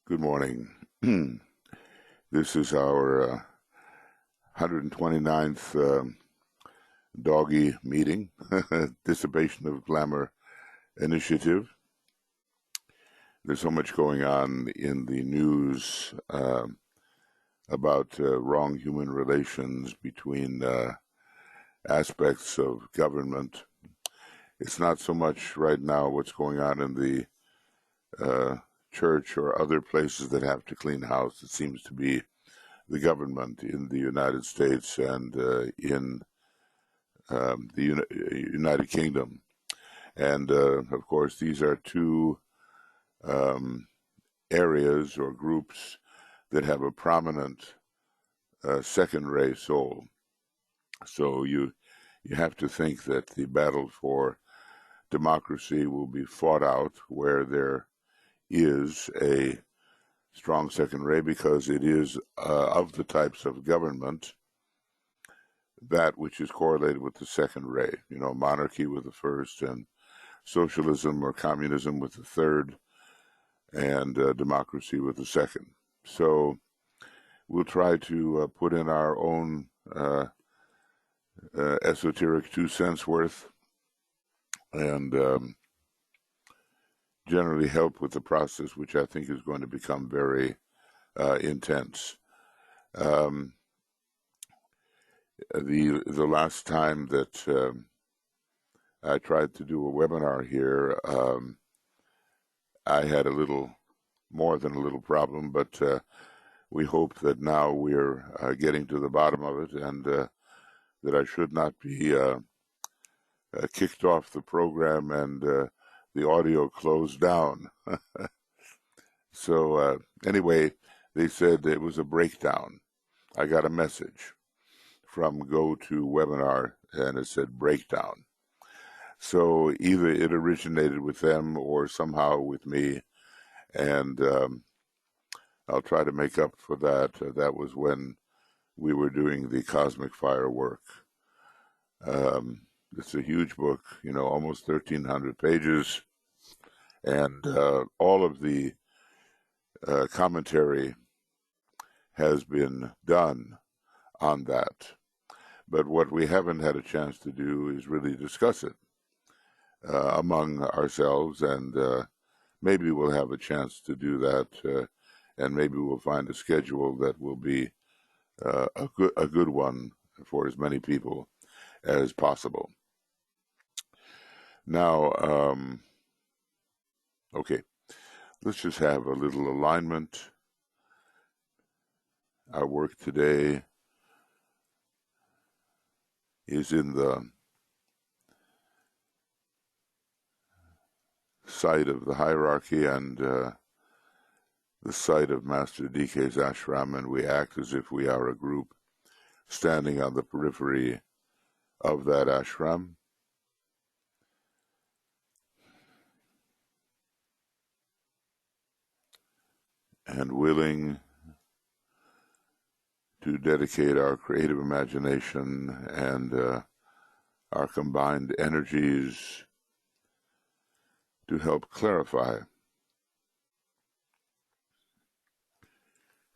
Good morning. This is our 129th doggy meeting, Dissipation of Glamour initiative. There's so much going on in the news about wrong human relations between aspects of government. It's not so much right now what's going on in the church or other places that have to clean house. It seems to be the government in the United States and in the United Kingdom. And of course, these are two areas or groups that have a prominent second-ray soul. So you have to think that the battle for democracy will be fought out where there is a strong second ray, because it is of the types of government that which is correlated with the second ray. You know, monarchy with the first, and socialism or communism with the third, and democracy with the second. So we'll try to put in our own esoteric 2 cents worth, and generally help with the process, which I think is going to become very intense. The last time that I tried to do a webinar here, I had a little more than a little problem, but we hope that now we're getting to the bottom of it, and that I should not be kicked off the program and the audio closed down. So anyway, they said it was a breakdown. I got a message from GoToWebinar, and it said breakdown. So either it originated with them or somehow with me, and I'll try to make up for that. That was when we were doing the Cosmic Fire work. It's a huge book, you know, almost 1,300 pages, and all of the commentary has been done on that. But what we haven't had a chance to do is really discuss it among ourselves, and maybe we'll have a chance to do that, and maybe we'll find a schedule that will be a good one for as many people as possible. Now, okay, let's just have a little alignment. Our work today is in the site of the hierarchy and the site of Master DK's ashram, and we act as if we are a group standing on the periphery of that ashram. And willing to dedicate our creative imagination and our combined energies to help clarify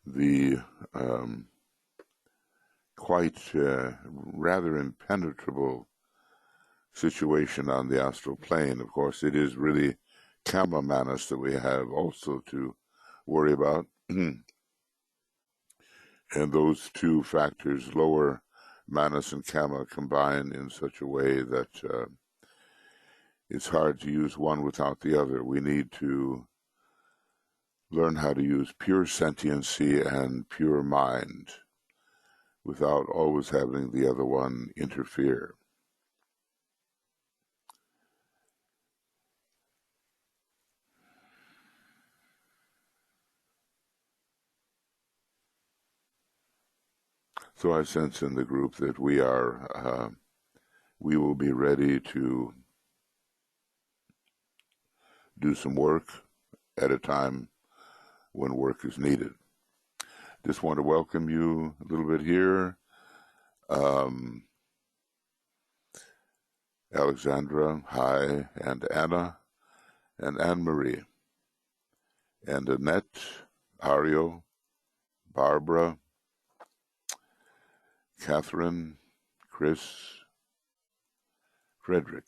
the quite rather impenetrable situation on the astral plane. Of course, it is really Kama Manas that we have also to worry about. And those two factors, lower Manas and Kama, combine in such a way that it's hard to use one without the other. We need to learn how to use pure sentiency and pure mind without always having the other one interfere. So I sense in the group that we will be ready to do some work at a time when work is needed. Just want to welcome you a little bit here. Alexandra, hi, and Anna, and Anne-Marie, and Annette, Ario, Barbara, Catherine, Chris, Frederick,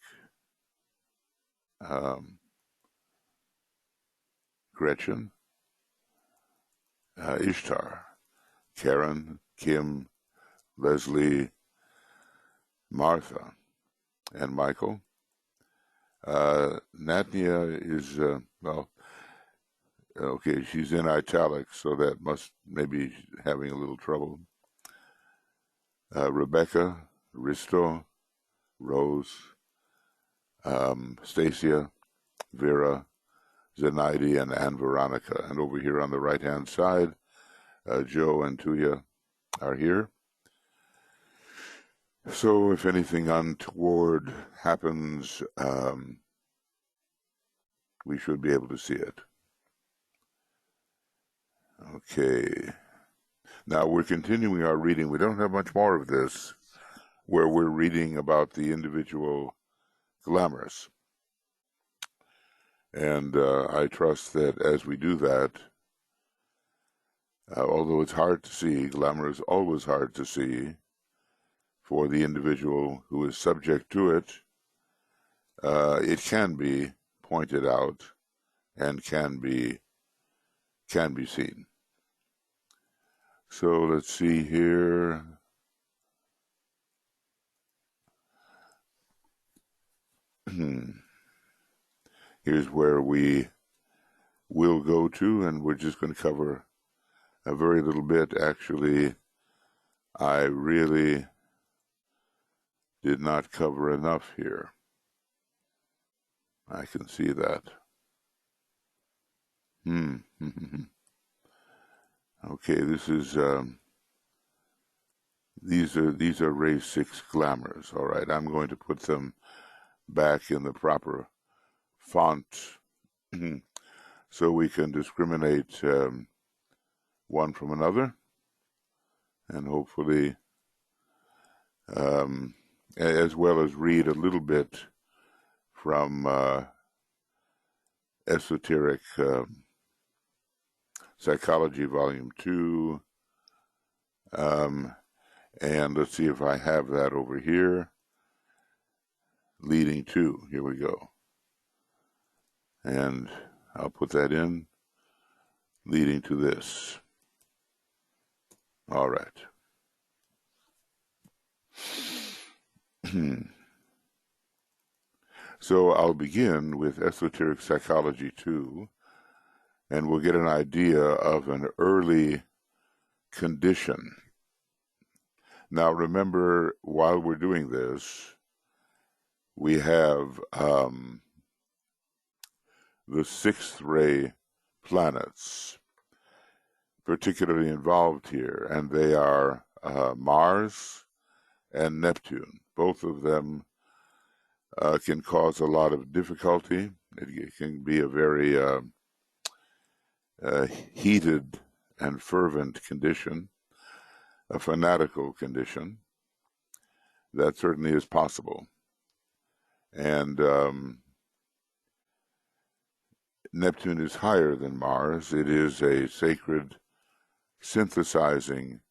Gretchen, Ishtar, Karen, Kim, Leslie, Martha, and Michael. Natnia is, well, okay, she's in italics, so that must maybe having a little trouble. Rebecca, Risto, Rose, Stacia, Vera, Zenaide, and Anne Veronica. And over here on the right-hand side, Joe and Tuya are here. So if anything untoward happens, we should be able to see it. Okay. Now we're continuing our reading. We don't have much more of this, where we're reading about the individual glamours. And I trust that as we do that, although it's hard to see, glamour is always hard to see for the individual who is subject to it, it can be pointed out and can be seen. So let's see here. Here's where we will go to, and we're just going to cover a very little bit. Actually, I really did not cover enough here. I can see that. Okay, this is these are race 6 glamours. All right, I'm going to put them back in the proper font so we can discriminate one from another, and hopefully as well as read a little bit from Esoteric Psychology, Volume 2. And let's see if I have that over here. Leading to, here we go. And I'll put that in. Leading to this. All right. So I'll begin with Esoteric Psychology 2, and we'll get an idea of an early condition. Now remember, while we're doing this, we have the 6th ray planets particularly involved here, and they are Mars and Neptune. Both of them can cause a lot of difficulty. It can be a very heated and fervent condition, a fanatical condition. That certainly is possible. And Neptune is higher than Mars. It is a sacred synthesizing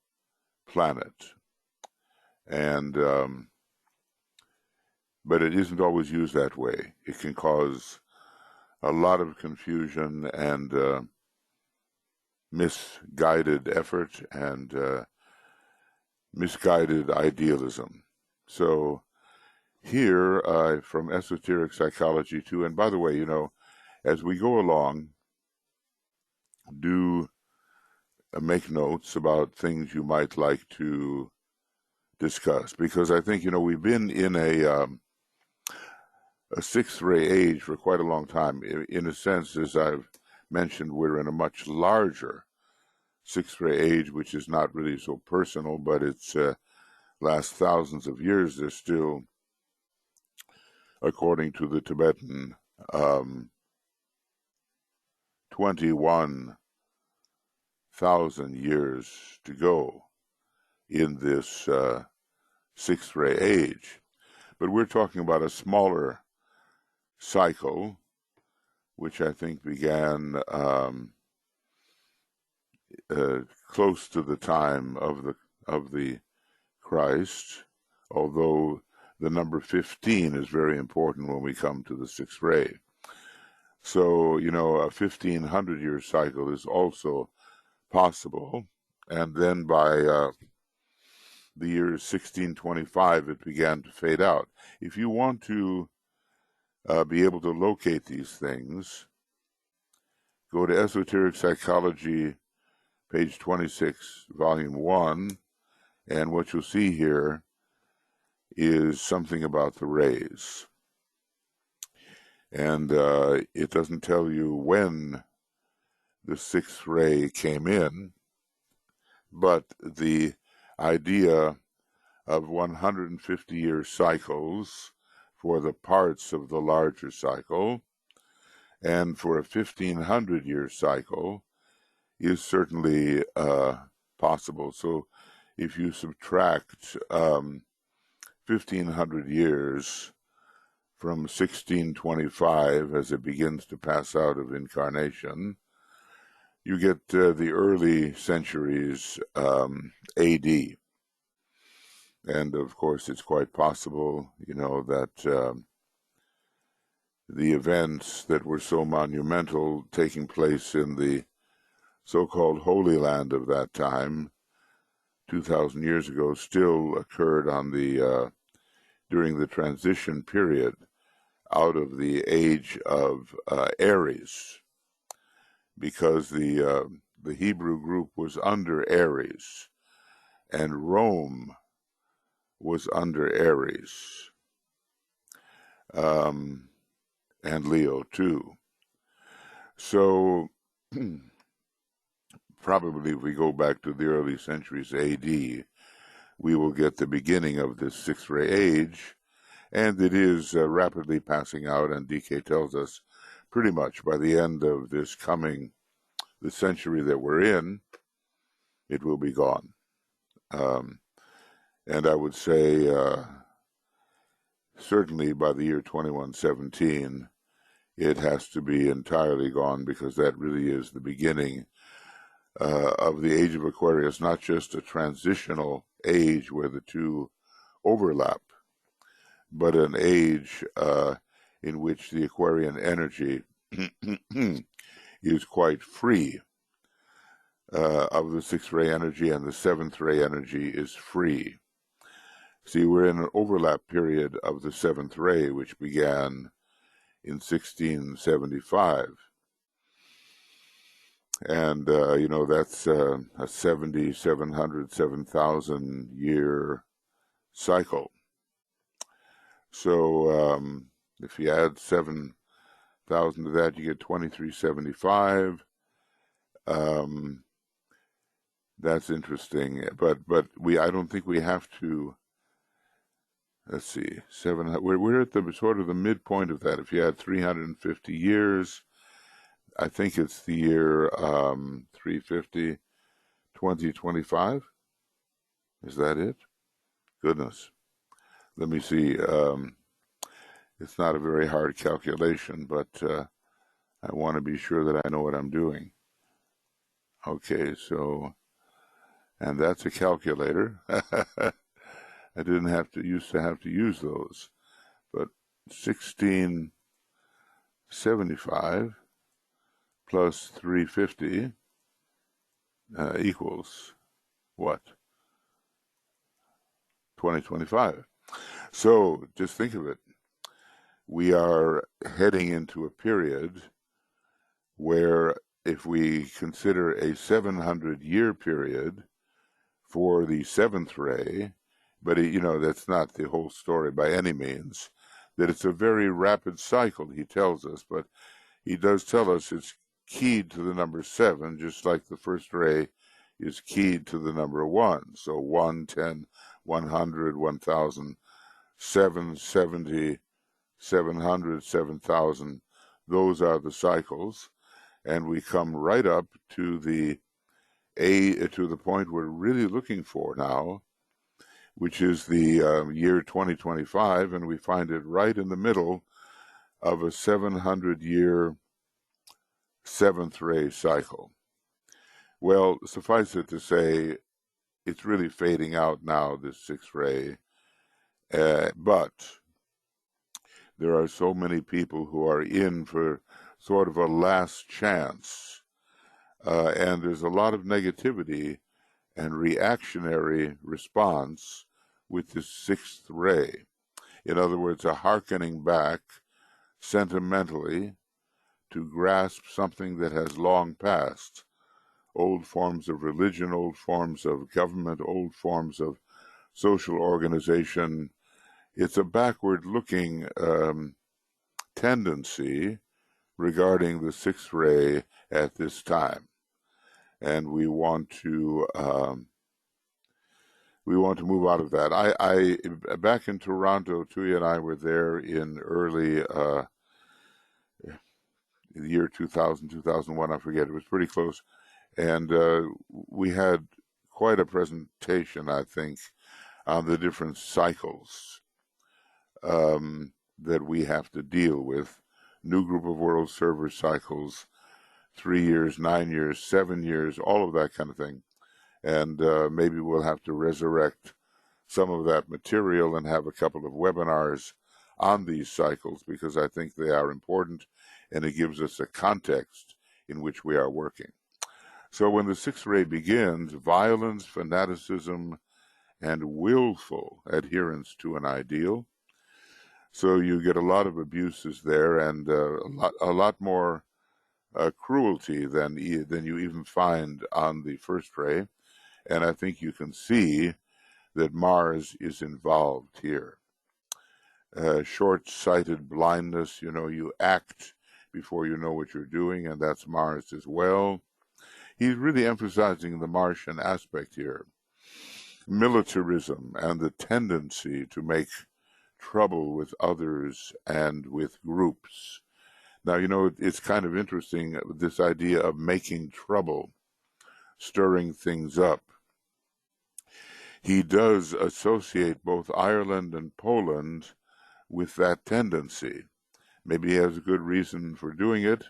planet. And but it isn't always used that way. It can cause a lot of confusion and misguided effort and misguided idealism. So here, from Esoteric Psychology 2, and by the way, you know, as we go along, do make notes about things you might like to discuss, because I think, you know, we've been in a 6th ray age for quite a long time. In a sense, as I've mentioned, we're in a much larger 6th ray age, which is not really so personal, but it's lasts thousands of years. There's still, according to the Tibetan, 21,000 years to go in this 6th ray age. But we're talking about a smaller cycle, which I think began close to the time of the Christ, although the number 15 is very important when we come to the sixth ray. So, you know, a 1500-year cycle is also possible. And then by the year 1625, it began to fade out. If you want to be able to locate these things, go to Esoteric Psychology, page 26, volume 1, and what you'll see here is something about the rays. And it doesn't tell you when the sixth ray came in, but the idea of 150-year cycles for the parts of the larger cycle and for a 1500-year cycle is certainly possible. So if you subtract 1500 years from 1625 as it begins to pass out of incarnation, you get the early centuries AD. And of course, it's quite possible, you know, that the events that were so monumental taking place in the so-called Holy Land of that time, 2,000 years ago, still occurred on the during the transition period out of the age of Aries, because the Hebrew group was under Aries, and Rome was under Aries, and Leo too. So probably if we go back to the early centuries AD, we will get the beginning of this sixth ray age, and it is rapidly passing out, and DK tells us pretty much by the end of the century that we're in, it will be gone. And I would say certainly by the year 2117, it has to be entirely gone, because that really is the beginning of the age of Aquarius, not just a transitional age where the two overlap, but an age in which the Aquarian energy is quite free of the sixth ray energy, and the seventh ray energy is free. See, we're in an overlap period of the seventh ray, which began in 1675. And, you know, that's a 7,000 year cycle. So if you add 7,000 to that, you get 2375. That's interesting. But I don't think we have to. Let's see, we're at the sort of the midpoint of that. If you add 350 years, I think it's the year 350, 2025. Is that it? Goodness. Let me see. It's not a very hard calculation, but I want to be sure that I know what I'm doing. Okay, so, and that's a calculator. I used to have to use those, but 1675 plus 350 equals what? 2025. So just think of it. We are heading into a period where, if we consider a 700-year period for the seventh ray, but you know, that's not the whole story by any means, that it's a very rapid cycle, he tells us, but he does tell us it's keyed to the number 7, just like the first ray is keyed to the number 1. So 1, 10, 100, 1,000, 7, 70, 700, 7,000. Those are the cycles. And we come right up to the point we're really looking for now, which is the year 2025, and we find it right in the middle of a 700-year seventh ray cycle, Well, suffice it to say, it's really fading out now, this 6 ray, but there are so many people who are in for sort of a last chance, and there's a lot of negativity and reactionary response with this 6th ray. In other words, a hearkening back sentimentally to grasp something that has long passed. Old forms of religion, old forms of government, old forms of social organization. It's a backward-looking tendency regarding the 6th ray at this time, and we want to move out of that. I back in Toronto, Tuya and I were there in early the year 2000, 2001, I forget. It was pretty close, and we had quite a presentation, I think, on the different cycles that we have to deal with. New group of world server cycles, 3 years, 9 years, 7 years, all of that kind of thing. And maybe we'll have to resurrect some of that material and have a couple of webinars on these cycles, because I think they are important and it gives us a context in which we are working. So when the 6th ray begins, violence, fanaticism, and willful adherence to an ideal. So you get a lot of abuses there, and a lot more cruelty than you even find on the 1st ray. And I think you can see that Mars is involved here. Short-sighted blindness, you act before you know what you're doing, and that's Mars as well. He's really emphasizing the Martian aspect here. Militarism and the tendency to make trouble with others and with groups. Now, it's kind of interesting, this idea of making trouble, stirring things up. He does associate both Ireland and Poland with that tendency. Maybe he has a good reason for doing it.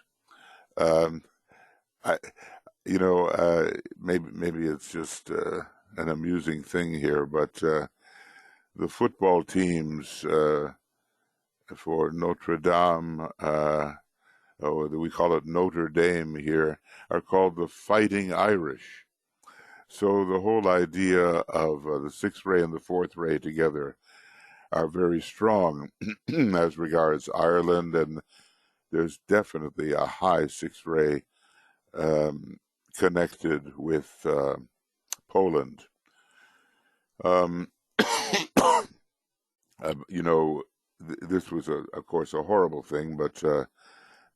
Maybe it's just an amusing thing here, but the football teams for Notre Dame, we call it Notre Dame here, are called the Fighting Irish. So the whole idea of the 6th ray and the 4th ray together are very strong as regards Ireland, and there's definitely a high 6th ray connected with Poland. This was, of course, a horrible thing, but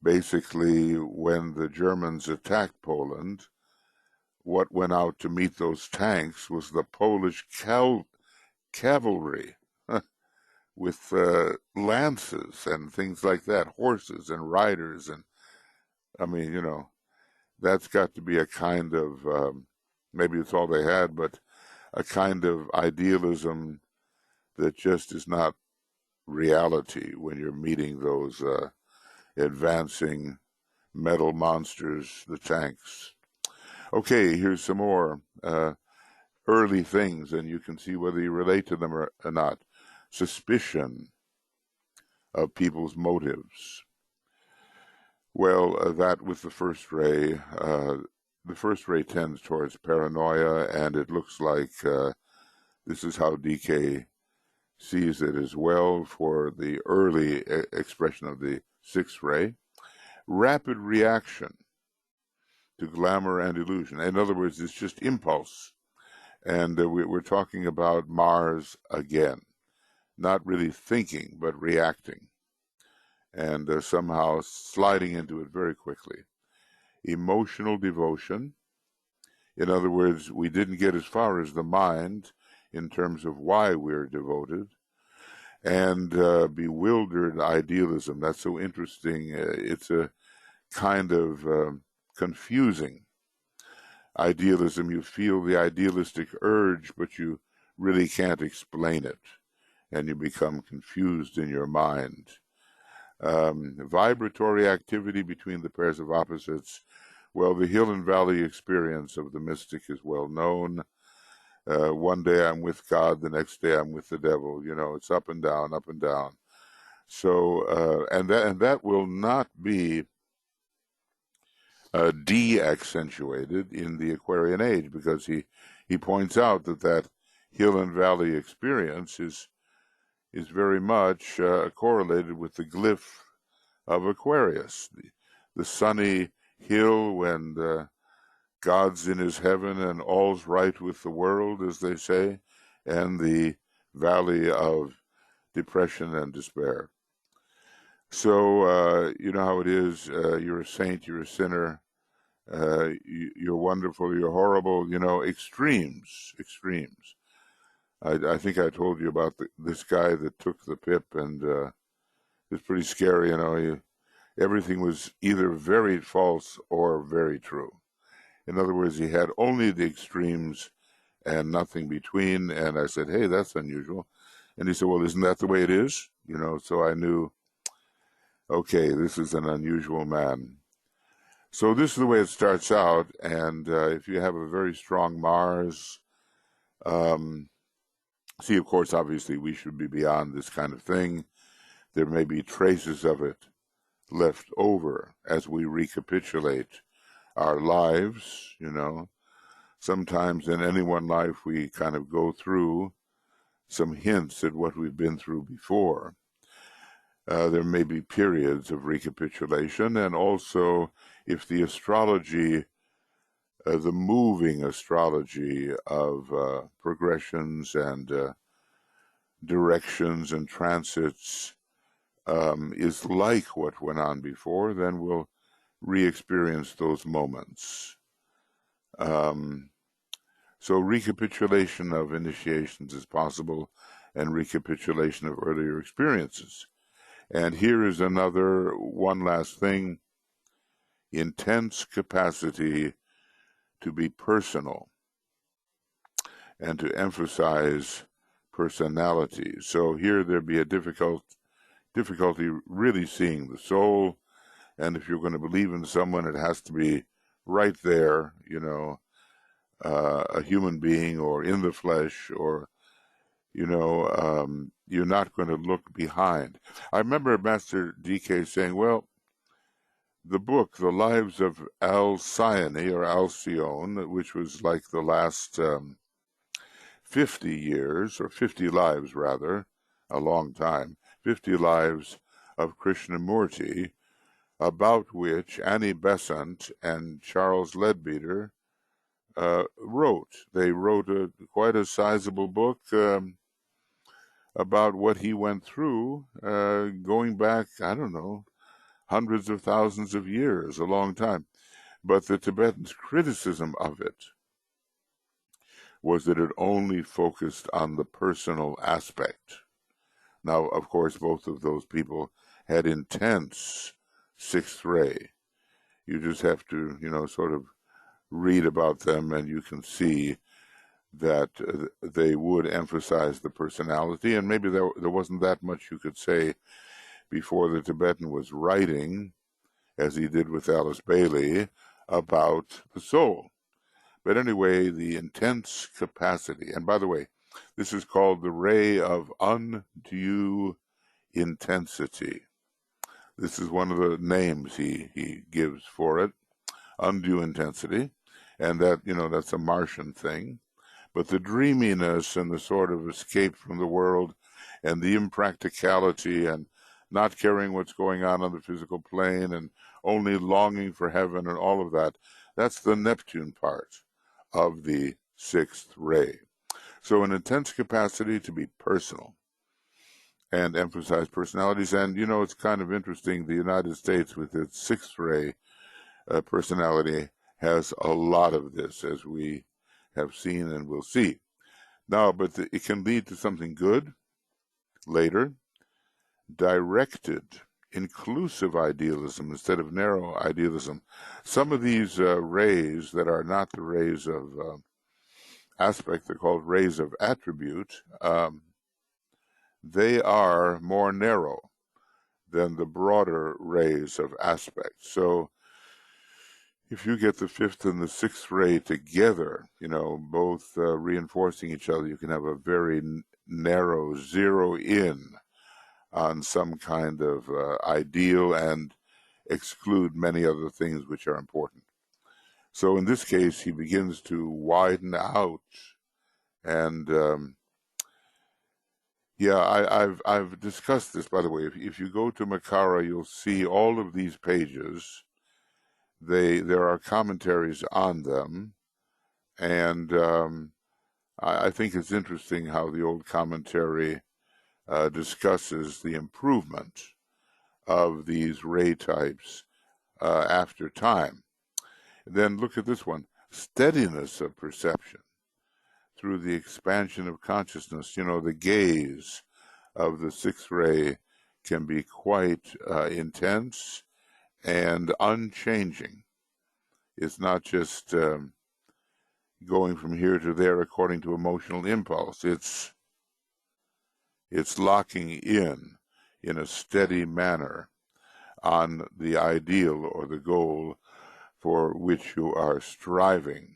basically when the Germans attacked Poland, what went out to meet those tanks was the Polish cavalry with lances and things like that, horses and riders. And I mean, that's got to be a kind of, maybe it's all they had, but a kind of idealism that just is not reality when you're meeting those advancing metal monsters, the tanks. Okay, here's some more early things, and you can see whether you relate to them or not. Suspicion of people's motives. Well, that with the 1st ray, the 1st ray tends towards paranoia, and it looks like this is how DK sees it as well for the early expression of the 6th ray. Rapid reaction to glamour and illusion. In other words, it's just impulse. And we're talking about Mars again. Not really thinking, but reacting. And somehow sliding into it very quickly. Emotional devotion. In other words, we didn't get as far as the mind in terms of why we're devoted. And bewildered idealism. That's so interesting. It's a kind of confusing idealism. You feel the idealistic urge, but you really can't explain it. And you become confused in your mind. Vibratory activity between the pairs of opposites. Well, the hill and valley experience of the mystic is well known. One day I'm with God, the next day I'm with the devil. You know, it's up and down, up and down. So, and that will not be de-accentuated in the Aquarian age, because he points out that hill and valley experience is very much correlated with the glyph of Aquarius, the sunny hill when God's in his heaven and all's right with the world, as they say, and the valley of depression and despair. So you know how it is. You're a saint, you're a sinner, you're wonderful, you're horrible. You know, extremes, extremes. I think I told you about this guy that took the pip, and it's pretty scary. You know, everything was either very false or very true. In other words, he had only the extremes and nothing between. And I said, hey, that's unusual. And he said, well, isn't that the way it is? You know, so I knew, okay, this is an unusual man. So this is the way it starts out. And if you have a very strong Mars, see, of course, obviously we should be beyond this kind of thing. There may be traces of it left over as we recapitulate our lives, you know. Sometimes in any one life we kind of go through some hints at what we've been through before. There may be periods of recapitulation, and also if the astrology, the moving astrology of progressions and directions and transits is like what went on before, then we'll re-experience those moments. So recapitulation of initiations is possible, and recapitulation of earlier experiences. And here is another one last thing: intense capacity to be personal and to emphasize personality. So here there'd be a difficulty really seeing the soul, and if you're going to believe in someone, it has to be right there, you know, a human being or in the flesh, or, you know, you're not going to look behind. I remember Master DK saying, well, the book, The Lives of Alcyone, or Alcyone, which was like the last 50 years, or 50 lives rather, a long time, 50 lives of Krishnamurti, about which Annie Besant and Charles Leadbeater wrote. They wrote quite a sizable book about what he went through, going back, I don't know, hundreds of thousands of years, a long time. But the Tibetans' criticism of it was that it only focused on the personal aspect. Now, of course, both of those people had intense sixth ray. You just have to, you know, sort of read about them, and you can see that they would emphasize the personality. And maybe there wasn't that much you could say before the Tibetan was writing, as he did with Alice Bailey, about the soul. But anyway, the intense capacity, and by the way, this is called the ray of undue intensity. This is one of the names he gives for it, undue intensity, and that, you know, that's a Martian thing. But the dreaminess and the sort of escape from the world and the impracticality and not caring what's going on the physical plane and only longing for heaven and all of that, that's the Neptune part of the sixth ray. So an intense capacity to be personal and emphasize personalities. And, you know, it's kind of interesting, the United States with its sixth ray personality has a lot of this, as we have seen and will see. Now, but it can lead to something good later. Directed, inclusive idealism instead of narrow idealism. Some of these rays that are not the rays of aspect, they're called rays of attribute, they are more narrow than the broader rays of aspect. So if you get the fifth and the sixth ray together, both reinforcing each other, you can have a very narrow zero in on some kind of ideal and exclude many other things which are important. So in this case, he begins to widen out, and I've discussed this, by the way. If you go to Makara, you'll see all of these pages. There are commentaries on them, and I think it's interesting how the old commentary discusses the improvement of these ray types after time. Then look at this one: steadiness of perception through the expansion of consciousness. The gaze of the sixth ray can be quite intense and unchanging. It's not just going from here to there according to emotional impulse. It's locking in a steady manner on the ideal or the goal for which you are striving.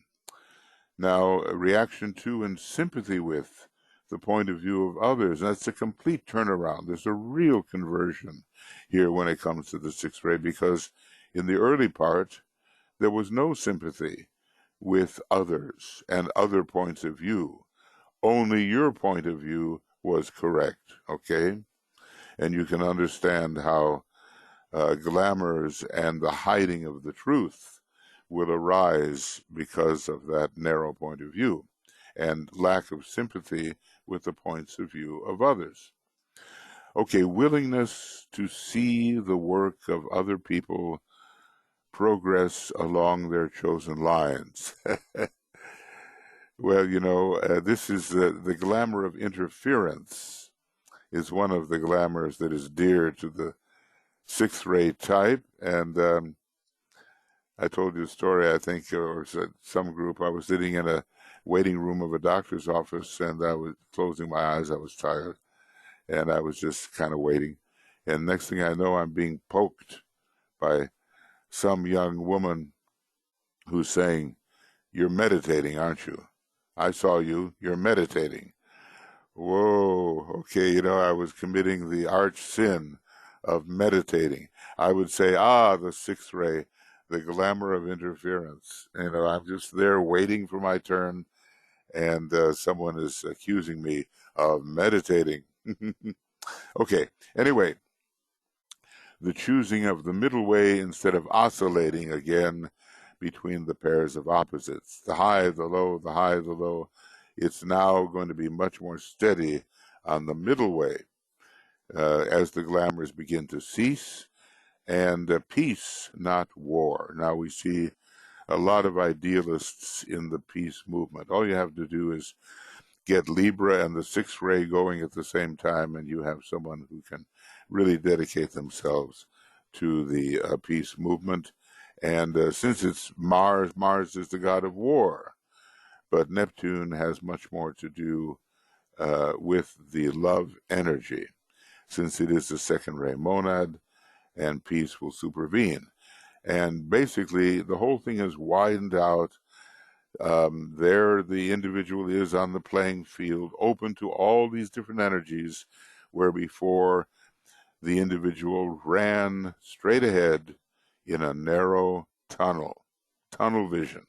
Now, a reaction to and sympathy with the point of view of others, and that's a complete turnaround. There's a real conversion here when it comes to the sixth ray, because in the early part, there was no sympathy with others and other points of view. Only your point of view was correct, okay? And you can understand how glamours and the hiding of the truth will arise because of that narrow point of view and lack of sympathy with the points of view of others. Okay, willingness to see the work of other people progress along their chosen lines. Well, this is the glamour of interference is one of the glamours that is dear to the sixth ray type. And I told you a story, I think, or some group. I was sitting in a waiting room of a doctor's office, and I was closing my eyes. I was tired, and I was just kind of waiting. And next thing I know, I'm being poked by some young woman who's saying, "You're meditating, aren't you? I saw you. You're meditating." Whoa, okay, I was committing the arch sin of meditating. I would say, the sixth ray, the glamour of interference. I'm just there waiting for my turn, and someone is accusing me of meditating. Okay, anyway, the choosing of the middle way instead of oscillating again between the pairs of opposites. The high, the low, the high, the low. It's now going to be much more steady on the middle way as the glamours begin to cease, and peace, not war. Now we see a lot of idealists in the peace movement. All you have to do is get Libra and the sixth ray going at the same time, and you have someone who can really dedicate themselves to the peace movement. And since it's Mars, Mars is the god of war, but Neptune has much more to do with the love energy, since it is the second ray monad, and peace will supervene. And basically, the whole thing is widened out. There, the individual is on the playing field, open to all these different energies, where before the individual ran straight ahead in a narrow tunnel vision.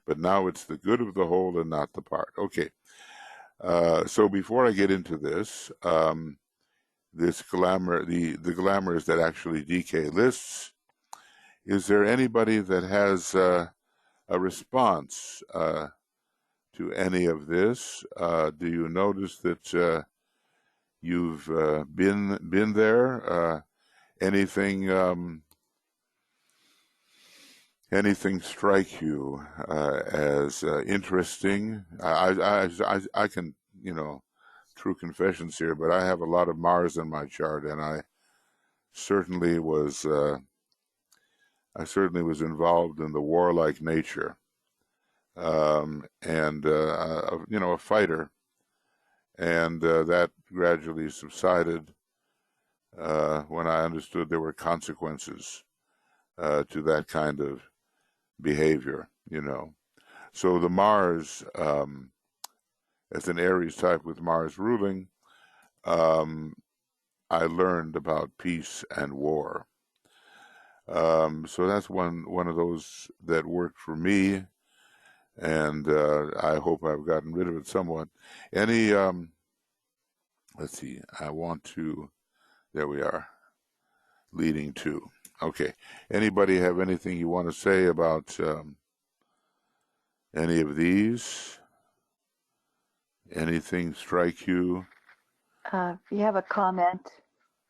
But now it's the good of the whole and not the part. Okay, so before I get into this, this glamour, the glamours that actually DK lists, is there anybody that has a response to any of this? Do you notice that you've been there? Anything strike you as interesting? I can, true confessions here, but I have a lot of Mars in my chart, and I certainly was involved in the warlike nature, and a fighter, and that gradually subsided when I understood there were consequences to that kind of behavior, you know. So the Mars, as an Aries type with Mars ruling, I learned about peace and war. So that's one of those that worked for me, and I hope I've gotten rid of it somewhat. Any, let's see, I want to, there we are, leading to. Okay, anybody have anything you want to say about any of these? Anything strike you? You have a comment.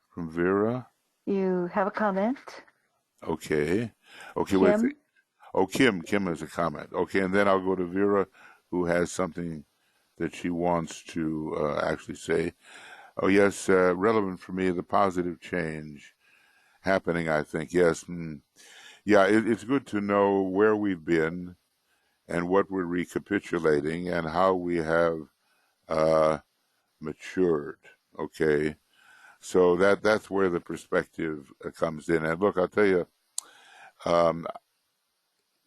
From Vera? You have a comment? Okay. Okay, Kim? wait. Oh, Kim has a comment. Okay, and then I'll go to Vera, who has something that she wants to actually say. Oh, yes, relevant for me, the positive change happening, I think. Yes. Yeah, it's good to know where we've been and what we're recapitulating and how we have matured. Okay. So that's where the perspective comes in. And look, I'll tell you,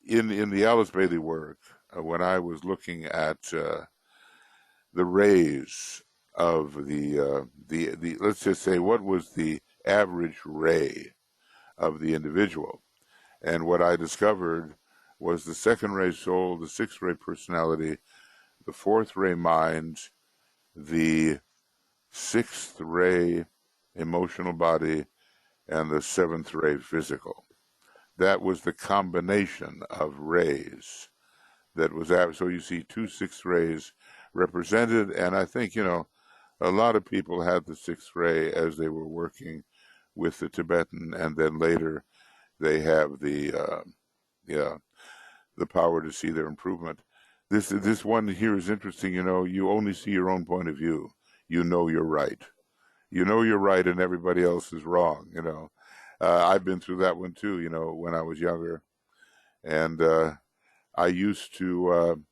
in the Alice Bailey work, when I was looking at the rays of the let's just say what was the average ray of the individual, and what I discovered was the second ray soul, the sixth ray personality, the fourth ray mind, the sixth ray emotional body, and the seventh ray physical. That was the combination of rays that was so you see 2 sixth rays represented, and I think, you know, a lot of people had the sixth ray as they were working with the Tibetan, and then later they have the power to see their improvement. This one here is interesting. You know, you only see your own point of view. You know you're right. You know you're right, and everybody else is wrong. You know, I've been through that one too. You know, when I was younger, and I used to.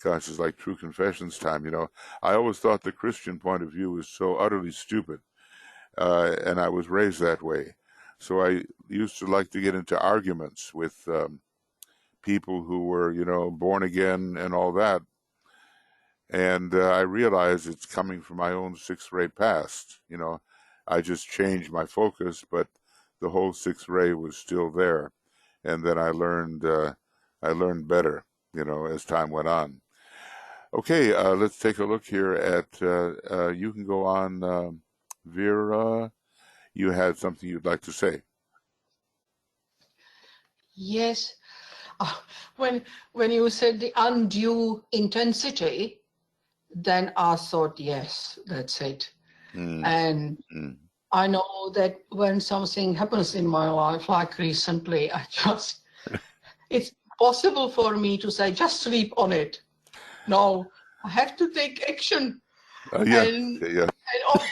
Gosh, it's like True Confessions time. You know, I always thought the Christian point of view was so utterly stupid, and I was raised that way. So I used to like to get into arguments with people who were, you know, born again and all that. And I realized it's coming from my own sixth ray past. You know, I just changed my focus, but the whole sixth ray was still there. And then I learned better, you know, as time went on. Okay, let's take a look here at, you can go on, Vera. You had something you'd like to say. Yes. When you said the undue intensity, then I thought, yes, that's it. And I know that when something happens in my life, like recently, it's possible for me to say, just sleep on it. No, I have to take action. And also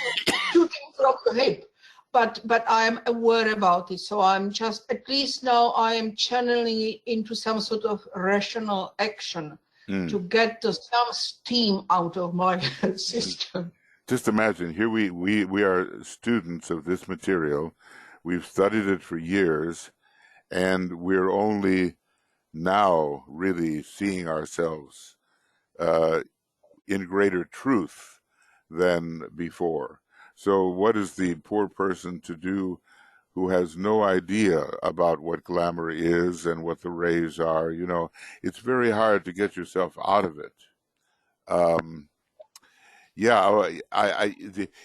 shooting from the hip. But I am aware about it. So I'm just, at least now I am channeling it into some sort of rational action to get some steam out of my system. Just imagine, here we are students of this material. We've studied it for years, and we're only now really seeing ourselves in greater truth than before. So what is the poor person to do who has no idea about what glamour is and what the rays are? You know, it's very hard to get yourself out of it.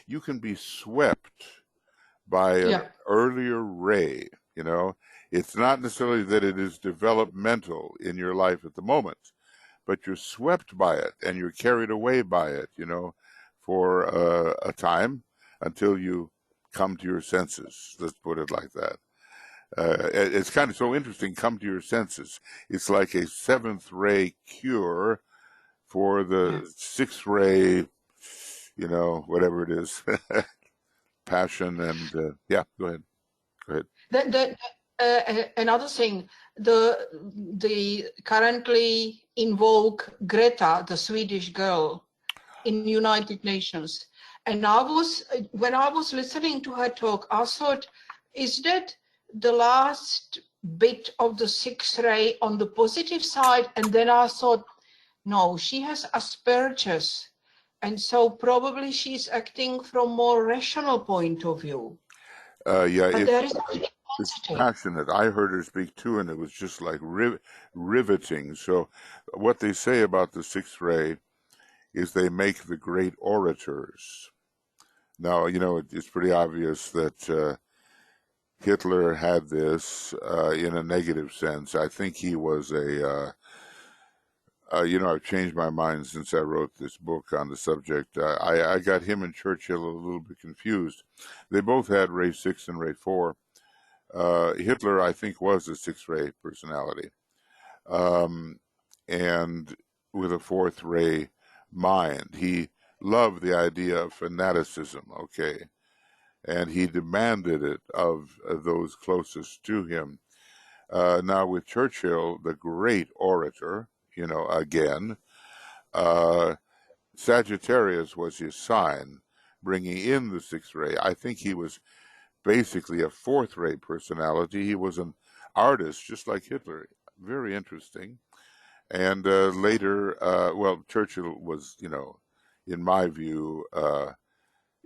You can be swept by an earlier ray, you know. It's not necessarily that it is developmental in your life at the moment, but you're swept by it and you're carried away by it, you know, for a time until you come to your senses. Let's put it like that. It's kind of so interesting, come to your senses. It's like a seventh ray cure for the sixth ray, you know, whatever it is, passion. And go ahead. Another thing, the currently in vogue Greta, the Swedish girl in United Nations, and when I was listening to her talk, I thought, is that the last bit of the sixth ray on the positive side, and then I thought, no, she has Asperger's, and so probably she's acting from more rational point of view. Yeah, But there is it's intensity. passionate. I heard her speak too, and it was just like riveting. So, what they say about the sixth ray is they make the great orators. Now, it's pretty obvious that Hitler had this in a negative sense. I think he was I've changed my mind since I wrote this book on the subject. I got him and Churchill a little bit confused. They both had ray 6 and ray 4. Hitler, I think, was a 6-ray personality, and with a 4th ray mind. He loved the idea of fanaticism, okay, and he demanded it of those closest to him. Now, with Churchill, the great orator, again, Sagittarius was his sign, bringing in the 6th ray. I think he was basically a 4th ray personality. He was an artist, just like Hitler. Very interesting. And later, Churchill was, in my view,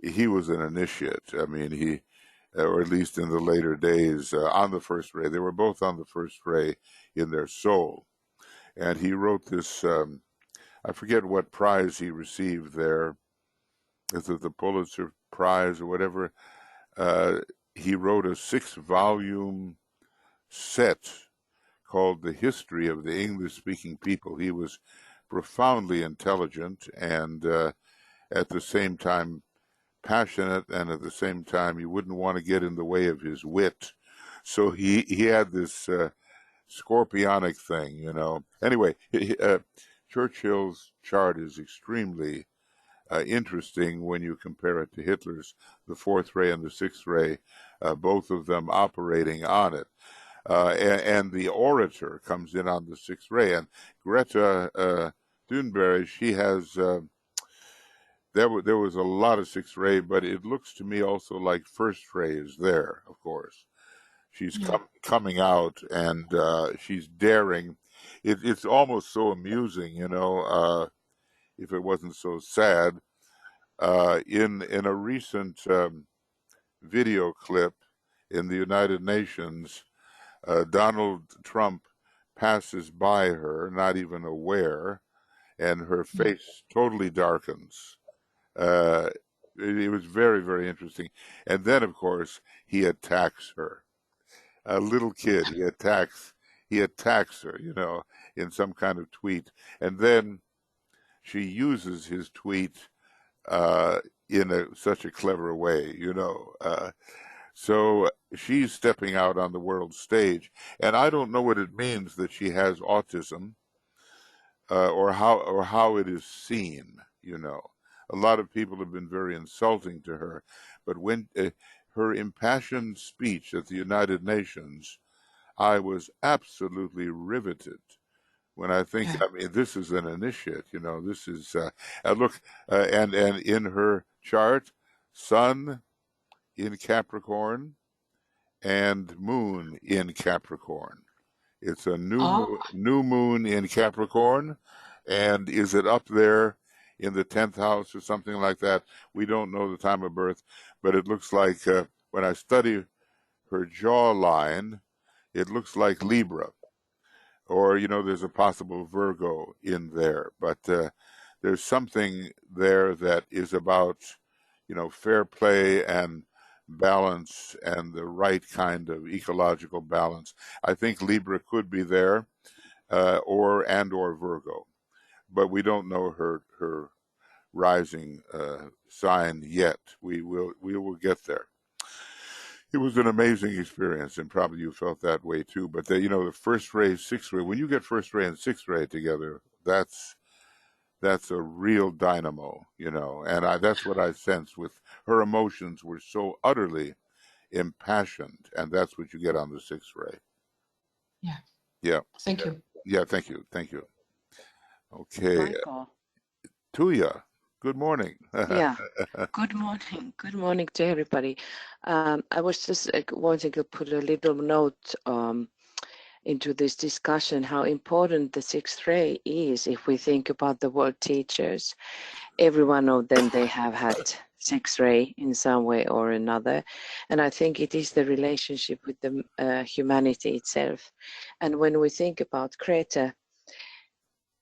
he was an initiate. I mean, or at least in the later days, on the 1st ray. They were both on the 1st ray in their soul. And he wrote this, I forget what prize he received there. Is it the Pulitzer Prize or whatever? He wrote a 6-volume set called The History of the English-Speaking People. He was profoundly intelligent and at the same time passionate, and at the same time you wouldn't want to get in the way of his wit. So he had this scorpionic thing, Anyway, Churchill's chart is extremely interesting when you compare it to Hitler's, the 4th ray and the 6th ray, both of them operating on it. And the orator comes in on the 6th ray. And Greta Thunberg, she has, there was a lot of 6th ray, but it looks to me also like 1st ray is there, of course. She's coming out, and she's daring. It's almost so amusing, if it wasn't so sad. In a recent video clip in the United Nations, Donald Trump passes by her, not even aware, and her face totally darkens. It was very, very interesting. And then, of course, he attacks her. A little kid, he attacks her, in some kind of tweet. And then she uses his tweet in such a clever way, So she's stepping out on the world stage, and I don't know what it means that she has autism, or how it is seen. A lot of people have been very insulting to her, but when her impassioned speech at the United Nations, I was absolutely riveted. When I think, I mean, this is an initiate, this is, look, and in her chart, Sun in Capricorn and Moon in Capricorn. It's a new moon in Capricorn, and is it up there in the 10th house or something like that? We don't know the time of birth, but it looks like, when I study her jawline, it looks like Libra. Or, there's a possible Virgo in there. But there's something there that is about, fair play and balance and the right kind of ecological balance. I think Libra could be there, or Virgo. But we don't know her rising sign yet. We will get there. It was an amazing experience, and probably you felt that way too. But the 1st ray, 6th ray, when you get 1st ray and 6th ray together, that's a real dynamo, and that's what I sensed with her. Emotions were so utterly impassioned, and that's what you get on the 6th ray. Yeah. Thank you. Yeah, thank you. Okay. Tuya, good morning. Yeah. Good morning. Good morning to everybody. I was just wanting to put a little note into this discussion how important the sixth ray is. If we think about the world teachers, every one of them, they have had sixth ray in some way or another. And I think it is the relationship with the humanity itself. And when we think about Greta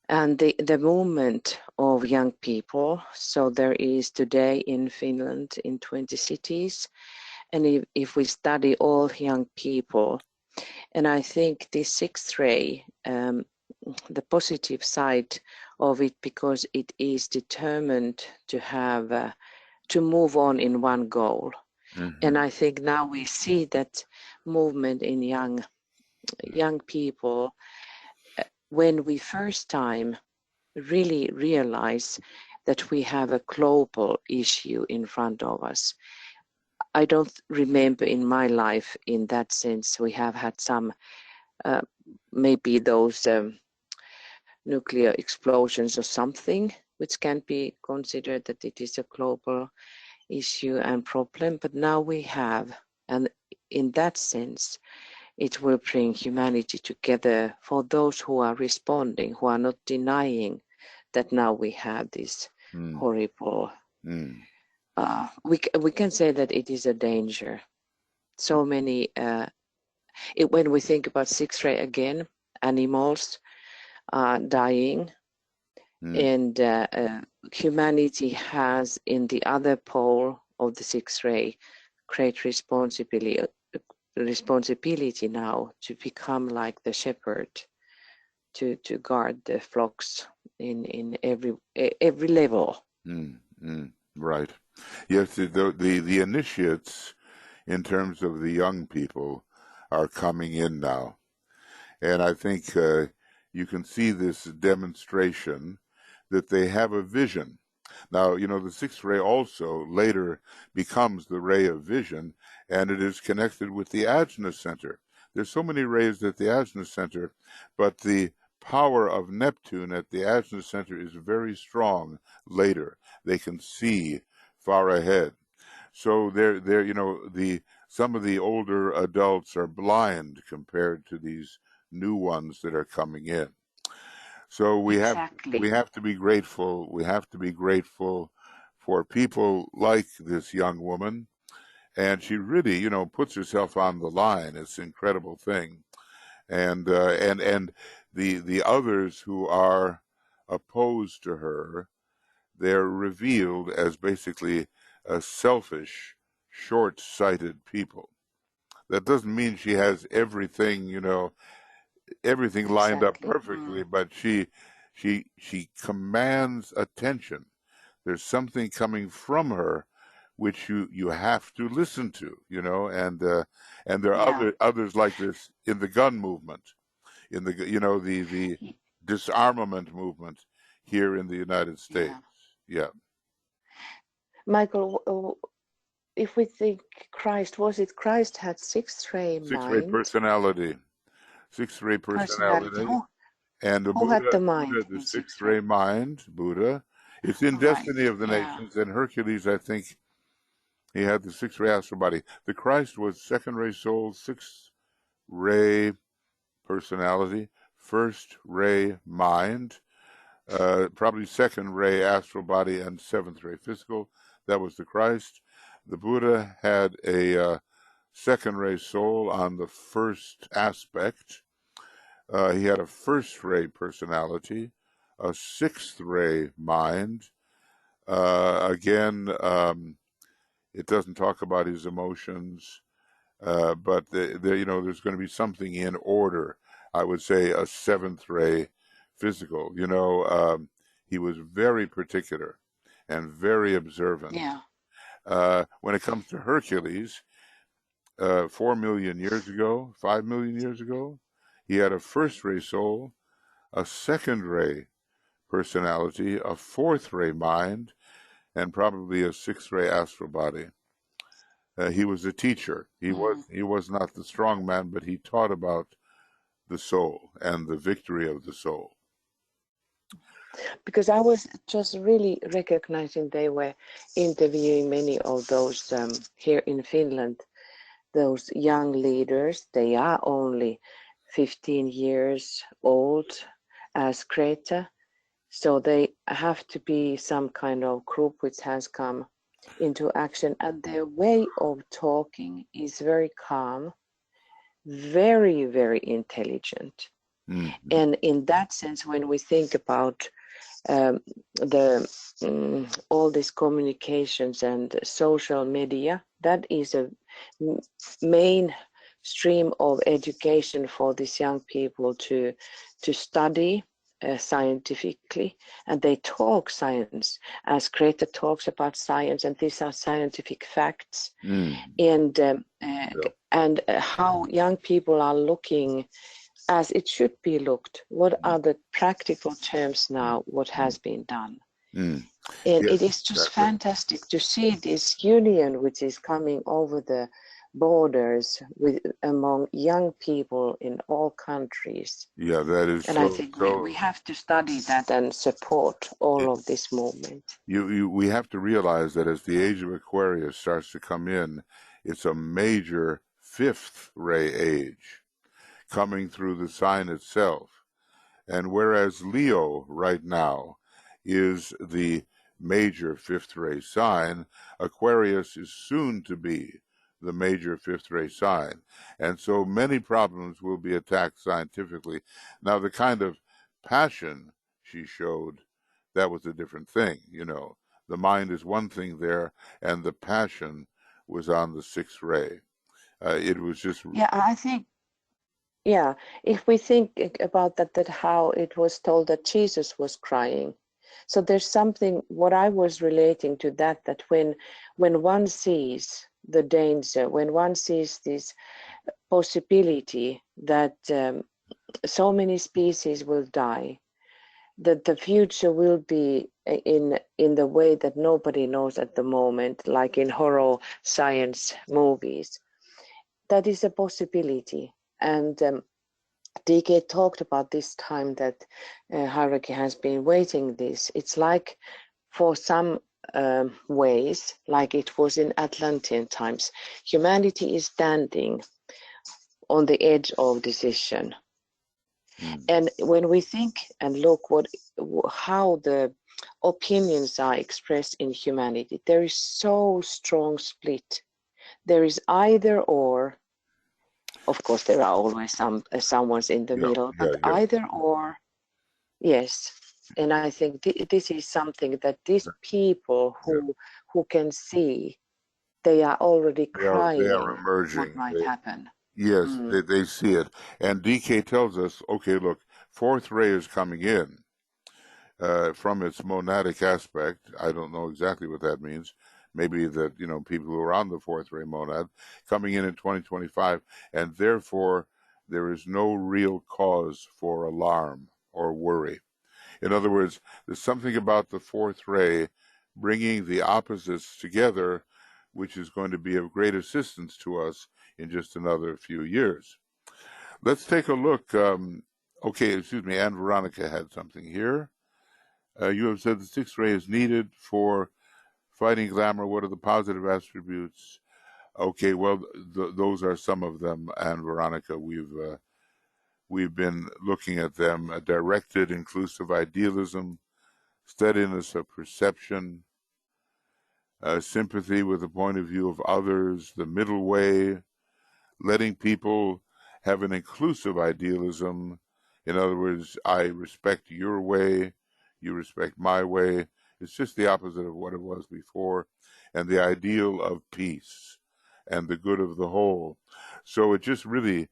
and the movement of young people, so there is today in Finland in 20 cities, and if we study all young people, and I think this sixth ray, the positive side of it, because it is determined to have to move on in one goal. And I think now we see that movement in young people when we first time really realize that we have a global issue in front of us. I don't remember in my life in that sense. We have had some maybe those nuclear explosions or something, which can be considered that it is a global issue and problem, but now we have, and in that sense, it will bring humanity together for those who are responding, who are not denying that now we have this horrible, we can say that it is a danger. So many, when we think about sixth ray again, animals are dying, and humanity has in the other pole of the sixth ray great responsibility now to become like the shepherd, to guard the flocks in every level. Right. Yes, the initiates in terms of the young people are coming in now. And I think you can see this demonstration that they have a vision. Now, you know, the sixth ray also later becomes the ray of vision, and it is connected with the Ajna Center. There's so many rays at the Ajna Center, but the power of Neptune at the Ajna Center is very strong later. They can see far ahead. So they're you know, some of the older adults are blind compared to these new ones that are coming in. So we have to be grateful. We have to be grateful for people like this young woman, and she really, you know, puts herself on the line. It's an incredible thing, and the others who are opposed to her, they're revealed as basically a selfish, short-sighted people. That doesn't mean she has everything, you know, everything lined up perfectly, but she commands attention. There's something coming from her which you have to listen to, you know, and there are others like this in the gun movement, in the, you know, the disarmament movement here in the United States. Yeah. Michael, if we think Christ, was it Christ had sixth ray mind? Sixth ray personality. Sixth ray personality. And the who Buddha, had the mind? Buddha, the sixth ray mind, Buddha. It's in Destiny of the Nations, and Hercules, I think, he had the sixth ray astral body. The Christ was second ray soul, sixth ray personality, first ray mind, probably second ray astral body, and seventh ray physical. That was the Christ. The Buddha had a second ray soul on the first aspect. He had a first ray personality, a sixth ray mind. Again, it doesn't talk about his emotions, but you know, there's going to be something in order. I would say a seventh ray physical. You know, he was very particular and very observant. When it comes to Hercules, 4 million years ago, 5 million years ago, he had a first ray soul, a second ray personality, a fourth ray mind, and probably a sixth ray astral body. He was a teacher. He was not the strong man, but he taught about the soul and the victory of the soul. Because I was just really recognizing they were interviewing many of those here in Finland, those young leaders. They are only 15 years old as Greta. So they have to be some kind of group which has come into action, and their way of talking is very calm, very, very intelligent. And in that sense, when we think about all these communications and social media, that is a main stream of education for these young people to study scientifically, and they talk science as Greta talks about science, and these are scientific facts. And how young people are looking as it should be looked. What are the practical terms now? What has been done? And it is just fantastic to see this union which is coming over the borders among young people in all countries. Yeah, that is. And I think we have to study that and support all of this movement. We have to realize that as the age of Aquarius starts to come in, it's a major fifth ray age coming through the sign itself. And whereas Leo right now is the major fifth ray sign, Aquarius is soon to be the major fifth ray sign. And so many problems will be attacked scientifically. Now, the kind of passion she showed, that was a different thing. You know, the mind is one thing there, and the passion was on the sixth ray. It was just... Yeah, I think, yeah, if we think about that how it was told that Jesus was crying. So there's something, what I was relating to that when one sees the danger, when one sees this possibility that so many species will die, that the future will be in the way that nobody knows at the moment, like in horror science movies. That is a possibility. And DK talked about this time that hierarchy has been waiting this. It's like for some ways, like it was in Atlantean times, humanity is standing on the edge of decision. And when we think and look how the opinions are expressed in humanity, there is so strong split. There is either or. Of course, there are always someone's in the middle, but either or, yes. And I think this is something that these people who can see, they are already crying. They are emerging. What might happen? Yes, they see it. And DK tells us, okay, look, fourth ray is coming in from its monadic aspect. I don't know exactly what that means. Maybe that, you know, people who are on the fourth ray monad coming in 2025, and therefore there is no real cause for alarm or worry. In other words, there's something about the fourth ray bringing the opposites together, which is going to be of great assistance to us in just another few years. Let's take a look. Okay, excuse me, Anne Veronica had something here. You have said the sixth ray is needed for fighting glamour. What are the positive attributes? Okay, well, those are some of them, Anne Veronica. We've been looking at them: directed, inclusive idealism, steadiness of perception, sympathy with the point of view of others, the middle way, letting people have an inclusive idealism. In other words, I respect your way, you respect my way. It's just the opposite of what it was before, and the ideal of peace and the good of the whole. So it just really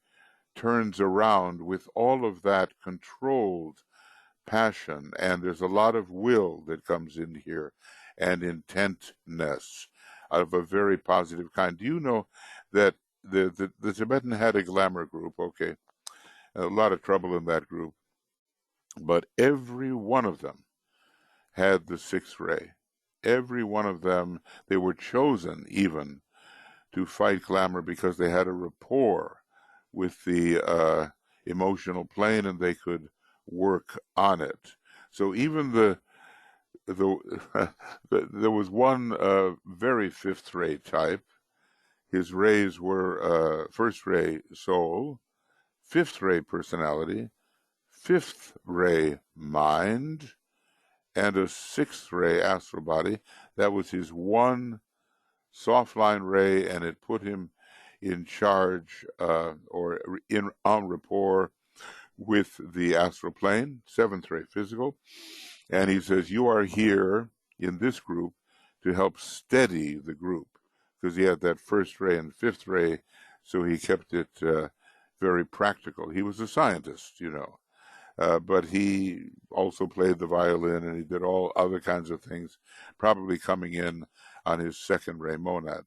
turns around with all of that controlled passion, and there's a lot of will that comes in here, and intentness of a very positive kind. Do you know that the Tibetan had a glamour group? Okay, a lot of trouble in that group, but every one of them had the sixth ray. Every one of them, they were chosen even to fight glamour because they had a rapport with the emotional plane, and they could work on it. So even there was one very fifth ray type. His rays were first ray soul, fifth ray personality, fifth ray mind, and a sixth ray astral body. That was his one soft line ray, and it put him in charge or en rapport with the astral plane, seventh ray physical. And he says, you are here in this group to help steady the group, because he had that first ray and fifth ray, so he kept it very practical. He was a scientist, you know, but he also played the violin, and he did all other kinds of things, probably coming in on his second ray monad.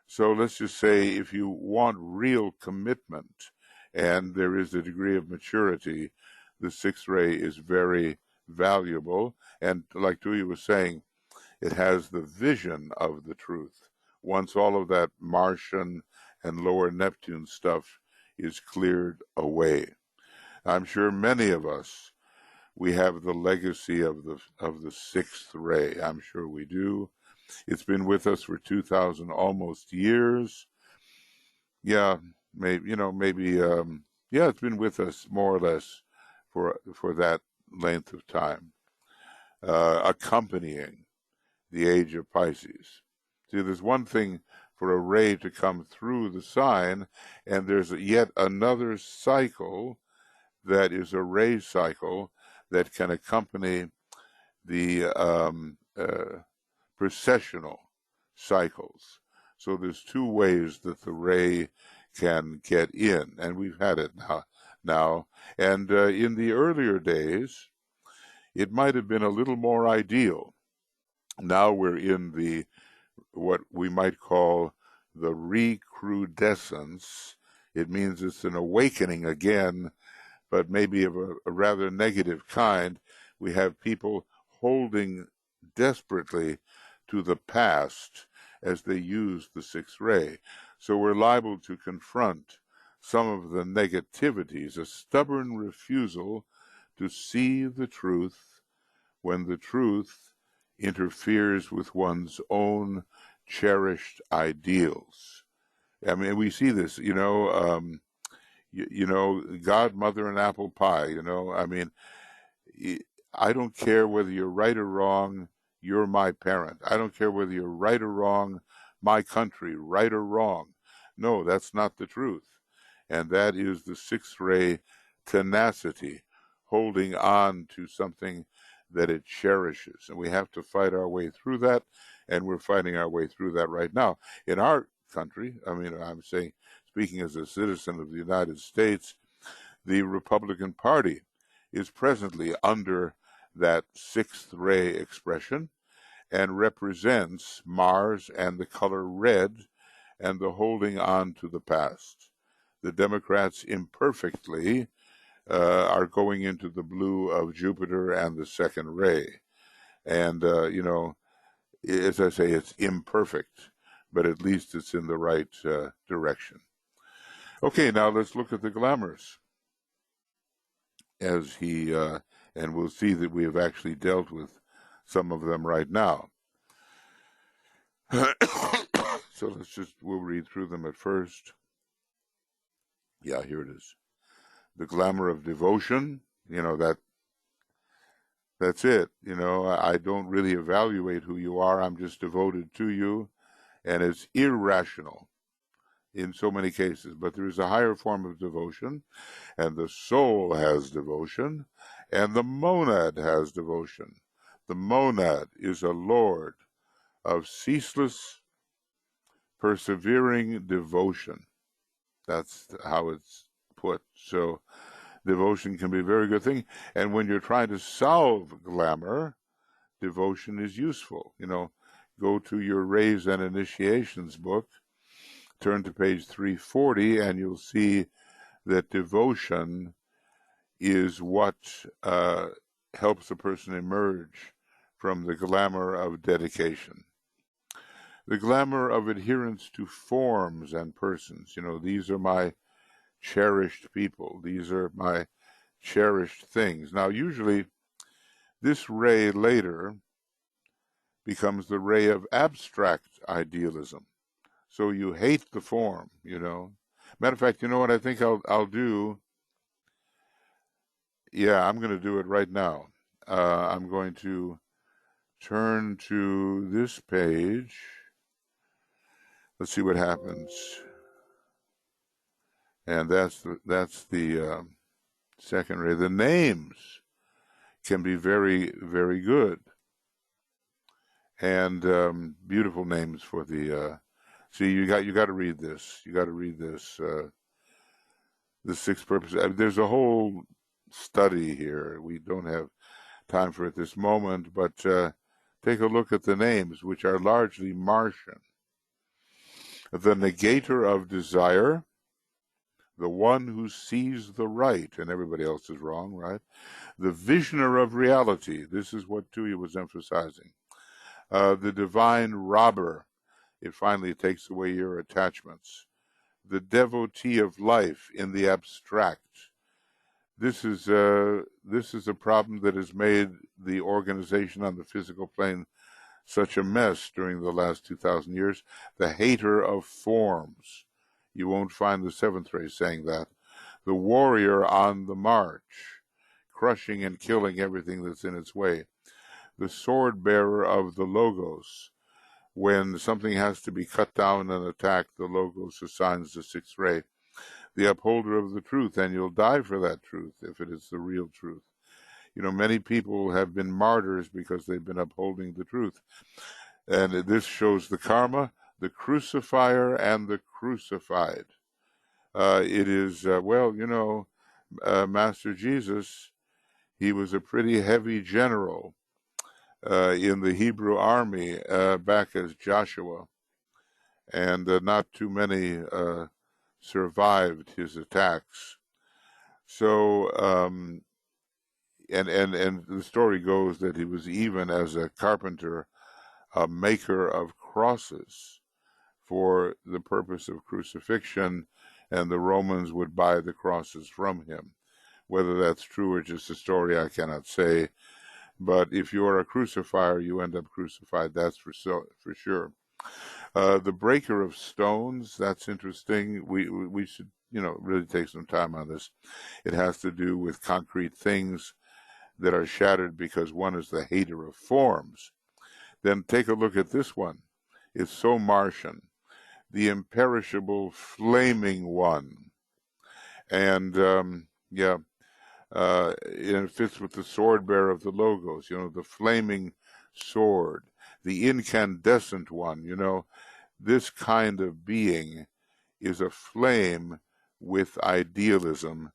So let's just say, if you want real commitment and there is a degree of maturity, the sixth ray is very valuable. And like Tuya was saying, it has the vision of the truth. Once all of that Martian and lower Neptune stuff is cleared away, I'm sure many of us, we have the legacy of the sixth ray. I'm sure we do. It's been with us for 2,000 almost years. Yeah, maybe, you know, maybe, yeah, it's been with us more or less for that length of time, accompanying the age of Pisces. See, there's one thing for a ray to come through the sign, and there's yet another cycle that is a ray cycle that can accompany the precessional cycles. So there's two ways that the ray can get in, and we've had it now. And in the earlier days, it might have been a little more ideal. Now we're in the what we might call the recrudescence. It means it's an awakening again, but maybe of a rather negative kind. We have people holding desperately to the past as they use the sixth ray. So we're liable to confront some of the negativities, a stubborn refusal to see the truth when the truth interferes with one's own cherished ideals. I mean, we see this, you know, God, mother, and apple pie, you know. I mean, I don't care whether you're right or wrong, you're my parent. I don't care whether you're right or wrong, my country, right or wrong. No, that's not the truth. And that is the sixth ray tenacity, holding on to something that it cherishes. And we have to fight our way through that, and we're fighting our way through that right now. In our country, I mean, I'm saying, speaking as a citizen of the United States, the Republican Party is presently under that sixth ray expression and represents Mars and the color red and the holding on to the past. The Democrats imperfectly are going into the blue of Jupiter and the second ray. And, you know, as I say, it's imperfect, but at least it's in the right direction. Okay, now let's look at the glamours. As he, and we'll see that we have actually dealt with some of them right now. So we'll read through them at first. Yeah, here it is. The glamour of devotion, you know, that's it. You know, I don't really evaluate who you are. I'm just devoted to you. And it's irrational in so many cases. But there is a higher form of devotion, and the soul has devotion, and the monad has devotion. The monad is a lord of ceaseless, persevering devotion. That's how it's put. So devotion can be a very good thing. And when you're trying to solve glamour, devotion is useful. You know, go to your Rays and Initiations book, turn to page 340, and you'll see that devotion is what helps a person emerge from the glamour of dedication. The glamour of adherence to forms and persons. You know, these are my cherished people. These are my cherished things. Now, usually, this ray later becomes the ray of abstract idealism. So you hate the form, you know. Matter of fact, you know what I think I'll do? yeah, I'm going to do it right now. I'm going to turn to this page. Let's see what happens. And that's the second ray. The names can be very, very good, and beautiful names for the. See, you got to read this. You got to read this. The sixth purpose. There's a whole study here. We don't have time for it at this moment, but take a look at the names, which are largely Martian. The negator of desire, the one who sees the right and everybody else is wrong, right? The visioner of reality. This is what Tuya was emphasizing. The divine robber. It finally takes away your attachments. The devotee of life in the abstract. This is a problem that has made the organization on the physical plane such a mess during the last 2,000 years. The hater of forms. You won't find the seventh ray saying that. The warrior on the march, crushing and killing everything that's in its way. The sword bearer of the logos. When something has to be cut down and attacked, the logos assigns the sixth ray. The upholder of the truth, and you'll die for that truth if it is the real truth. You know, many people have been martyrs because they've been upholding the truth. And this shows the karma, the crucifier, and the crucified. It is, Master Jesus, he was a pretty heavy general in the Hebrew army back as Joshua. And not too many survived his attacks. So, and the story goes that he was, even as a carpenter, a maker of crosses for the purpose of crucifixion, and the Romans would buy the crosses from him. Whether that's true or just a story, I cannot say. But if you are a crucifier, you end up crucified. That's for sure. The breaker of stones, that's interesting. We should, really take some time on this. It has to do with concrete things that are shattered because one is the hater of forms. Then take a look at this one. It's so Martian. The imperishable flaming one. And, it fits with the sword bearer of the logos, the flaming sword, the incandescent one, This kind of being is a flame with idealism,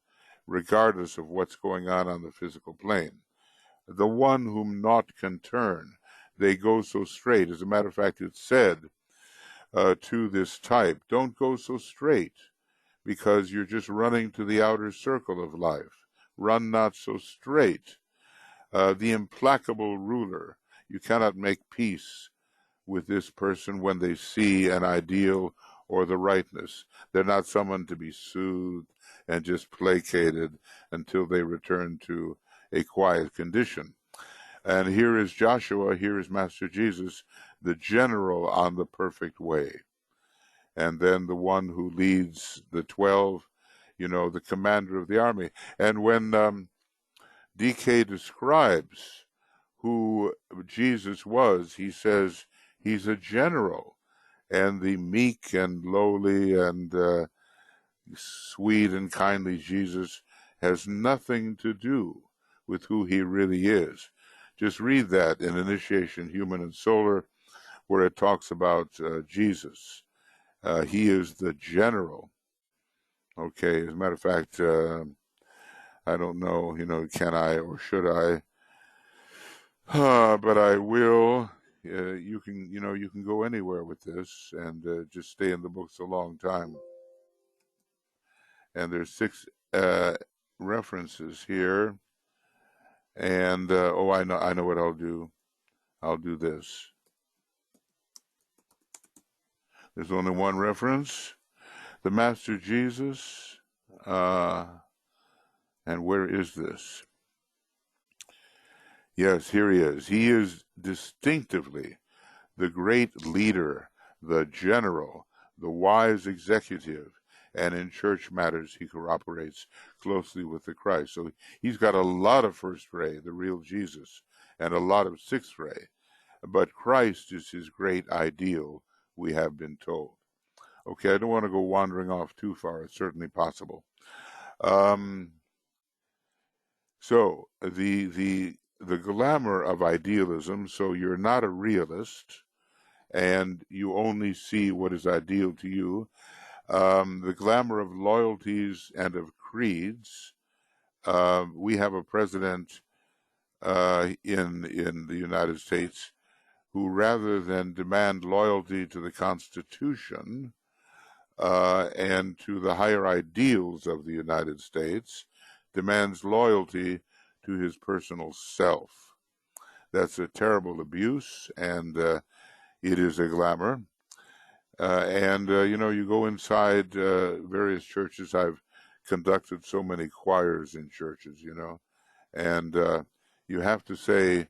regardless of what's going on the physical plane. The one whom naught can turn. They go so straight. As a matter of fact, it's said to this type, don't go so straight, because you're just running to the outer circle of life. Run not so straight. The implacable ruler. You cannot make peace with this person when they see an ideal or the rightness. They're not someone to be soothed and just placated until they return to a quiet condition. And here is Joshua, here is Master Jesus, the general on the perfect way. And then the one who leads the 12, the commander of the army. And when DK describes who Jesus was, he says he's a general, and the meek and lowly and sweet and kindly Jesus has nothing to do with who he really is. Just read that in Initiation, Human and Solar, where it talks about Jesus. He is the general. Okay, as a matter of fact, I don't know, can I or should I? But I will. You can go anywhere with this and just stay in the books a long time. And there's 6 references here. And I know what I'll do. I'll do this. There's only one reference. The Master Jesus. And where is this? Yes, here he is. He is distinctively the great leader, the general, the wise executive, and in church matters he cooperates closely with the Christ. So he's got a lot of first ray, the real Jesus, and a lot of sixth ray. But Christ is his great ideal, we have been told. Okay, I don't want to go wandering off too far. It's certainly possible. So the glamour of idealism. So you're not a realist, and you only see what is ideal to you. The glamour of loyalties and of creeds. We have a president in the United States who, rather than demand loyalty to the Constitution and to the higher ideals of the United States, demands loyalty to his personal self. That's a terrible abuse, and it is a glamour. You go inside various churches. I've conducted so many choirs in churches, and you have to say,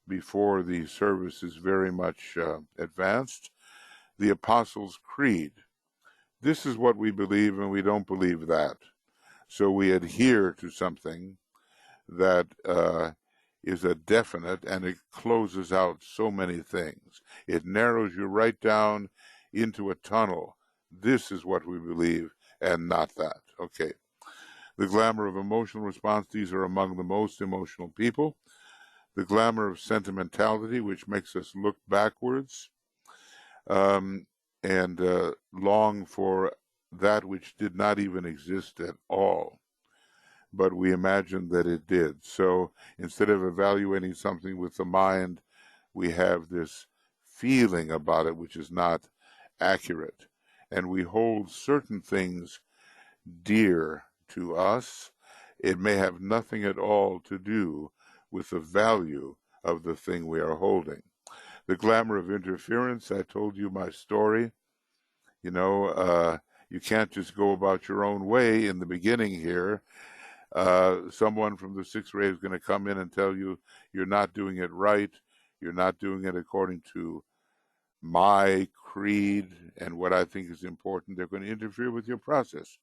before the service is very much advanced, the Apostles' Creed. This is what we believe, and we don't believe that. So we adhere to something that is a definite, and it closes out so many things. It narrows you right down into a tunnel. This is what we believe, and not that. Okay. The glamour of emotional response. These are among the most emotional people. The glamour of sentimentality, which makes us look backwards and long for that which did not even exist at all, but we imagined that it did. So instead of evaluating something with the mind, we have this feeling about it which is not accurate. And we hold certain things dear to us. It may have nothing at all to do with the value of the thing we are holding. The glamour of interference. I told you my story. You can't just go about your own way in the beginning here. Someone from the sixth ray is going to come in and tell you you're not doing it right. You're not doing it according to my creed and what I think is important. They're going to interfere with your process.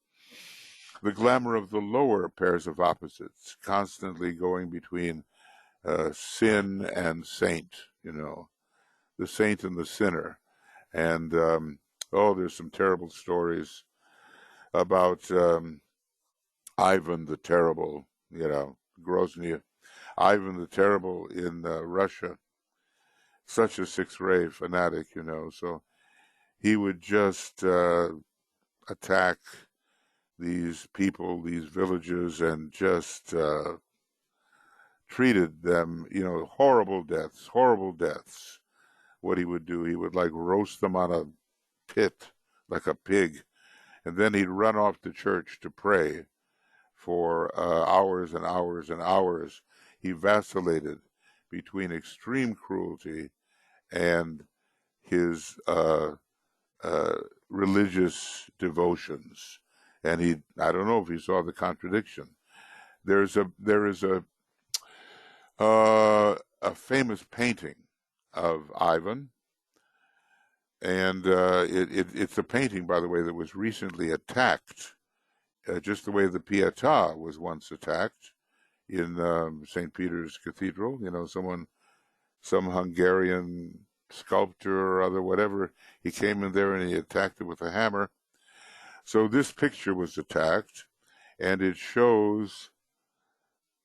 The glamour of the lower pairs of opposites, constantly going between sin and saint, the saint and the sinner. And, there's some terrible stories about Ivan the Terrible, Grozny, Ivan the Terrible in Russia, such a sixth ray fanatic, so he would just attack these people, these villages, and just treated them, horrible deaths. What he would do, he would like roast them on a pit like a pig, and then he'd run off to church to pray for hours and hours and hours. He vacillated between extreme cruelty and his religious devotions. And I don't know if he saw the contradiction. There is a famous painting of Ivan, and it's a painting, by the way, that was recently attacked, just the way the Pietà was once attacked in St. Peter's Cathedral. Some Hungarian sculptor or other, whatever, he came in there and he attacked it with a hammer. So this picture was attacked, and it shows,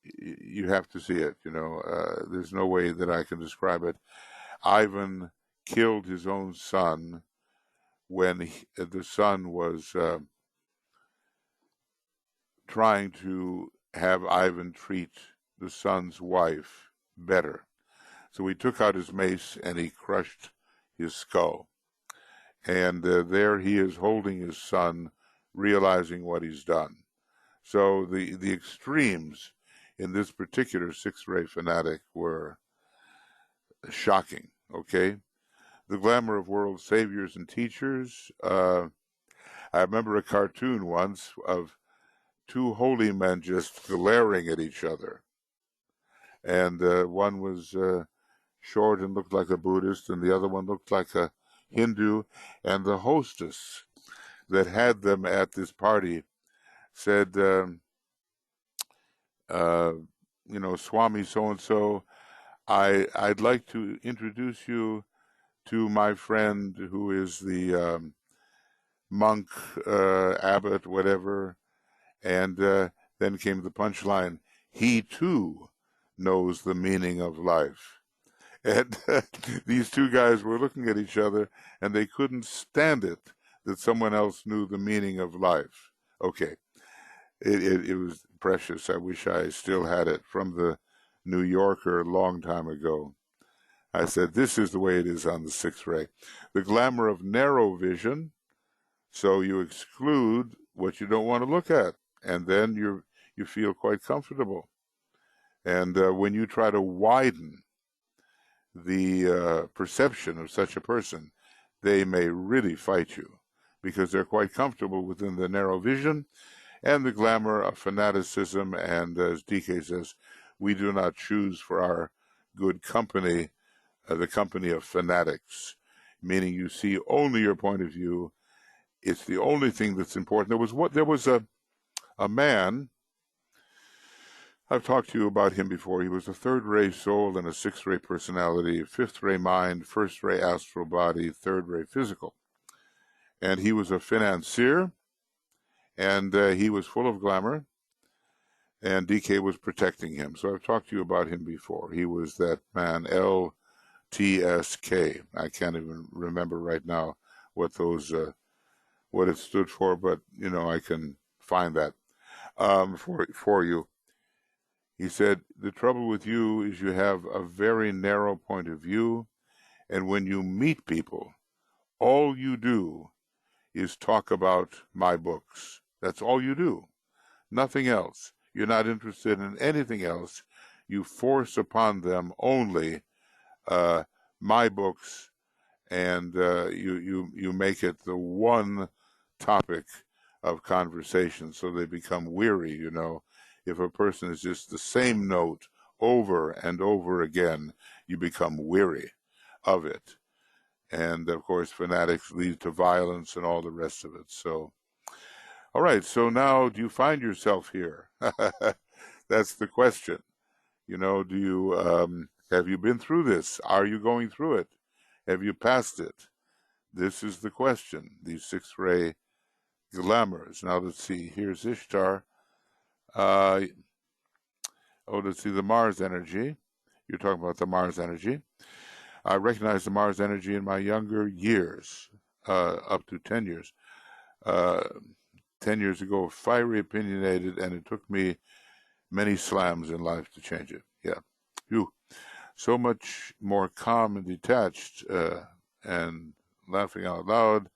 you have to see it, there's no way that I can describe it. Ivan killed his own son when the son was trying to have Ivan treat the son's wife better. So he took out his mace and he crushed his skull. And there he is holding his son, realizing what he's done. So the extremes in this particular sixth ray fanatic were shocking, okay? The glamour of world saviors and teachers. I remember a cartoon once of two holy men just glaring at each other. And one was short and looked like a Buddhist, and the other one looked like a Hindu. And the hostess that had them at this party said, Swami so-and-so, I'd like to introduce you to my friend who is the monk, abbot, whatever. And then came the punchline, he too knows the meaning of life. And these two guys were looking at each other and they couldn't stand it that someone else knew the meaning of life. Okay. It was precious. I wish I still had it from the New Yorker a long time ago. I said, this is the way it is on the sixth ray. The glamour of narrow vision, so you exclude what you don't want to look at, and then you feel quite comfortable. And when you try to widen the perception of such a person, they may really fight you because they're quite comfortable within the narrow vision and the glamour of fanaticism. And as DK says, we do not choose for our good company the company of fanatics, meaning you see only your point of view. It's the only thing that's important. There was a man, I've talked to you about him before. He was a third-ray soul and a sixth-ray personality, fifth-ray mind, first-ray astral body, third-ray physical. And he was a financier, and he was full of glamour, and DK was protecting him. So I've talked to you about him before. He was that man, LTSK. I can't even remember right now what those what it stood for, but I can find that for you. He said, the trouble with you is you have a very narrow point of view, and when you meet people, all you do is talk about my books. That's all you do. Nothing else. You're not interested in anything else. You force upon them only my books, and you make it the one topic of conversation, so they become weary. If a person is just the same note over and over again, you become weary of it. And of course, fanatics lead to violence and all the rest of it. So, all right. So now, do you find yourself here? That's the question. Do you have you been through this? Are you going through it? Have you passed it? This is the question. These six-ray glamours. Now let's see. Here's Ishtar. Let's see the Mars energy. You're talking about the Mars energy. I recognized the Mars energy in my younger years, up to 10 years. 10 years ago, fiery, opinionated, and it took me many slams in life to change it. Yeah. So much more calm and detached, and laughing out loud.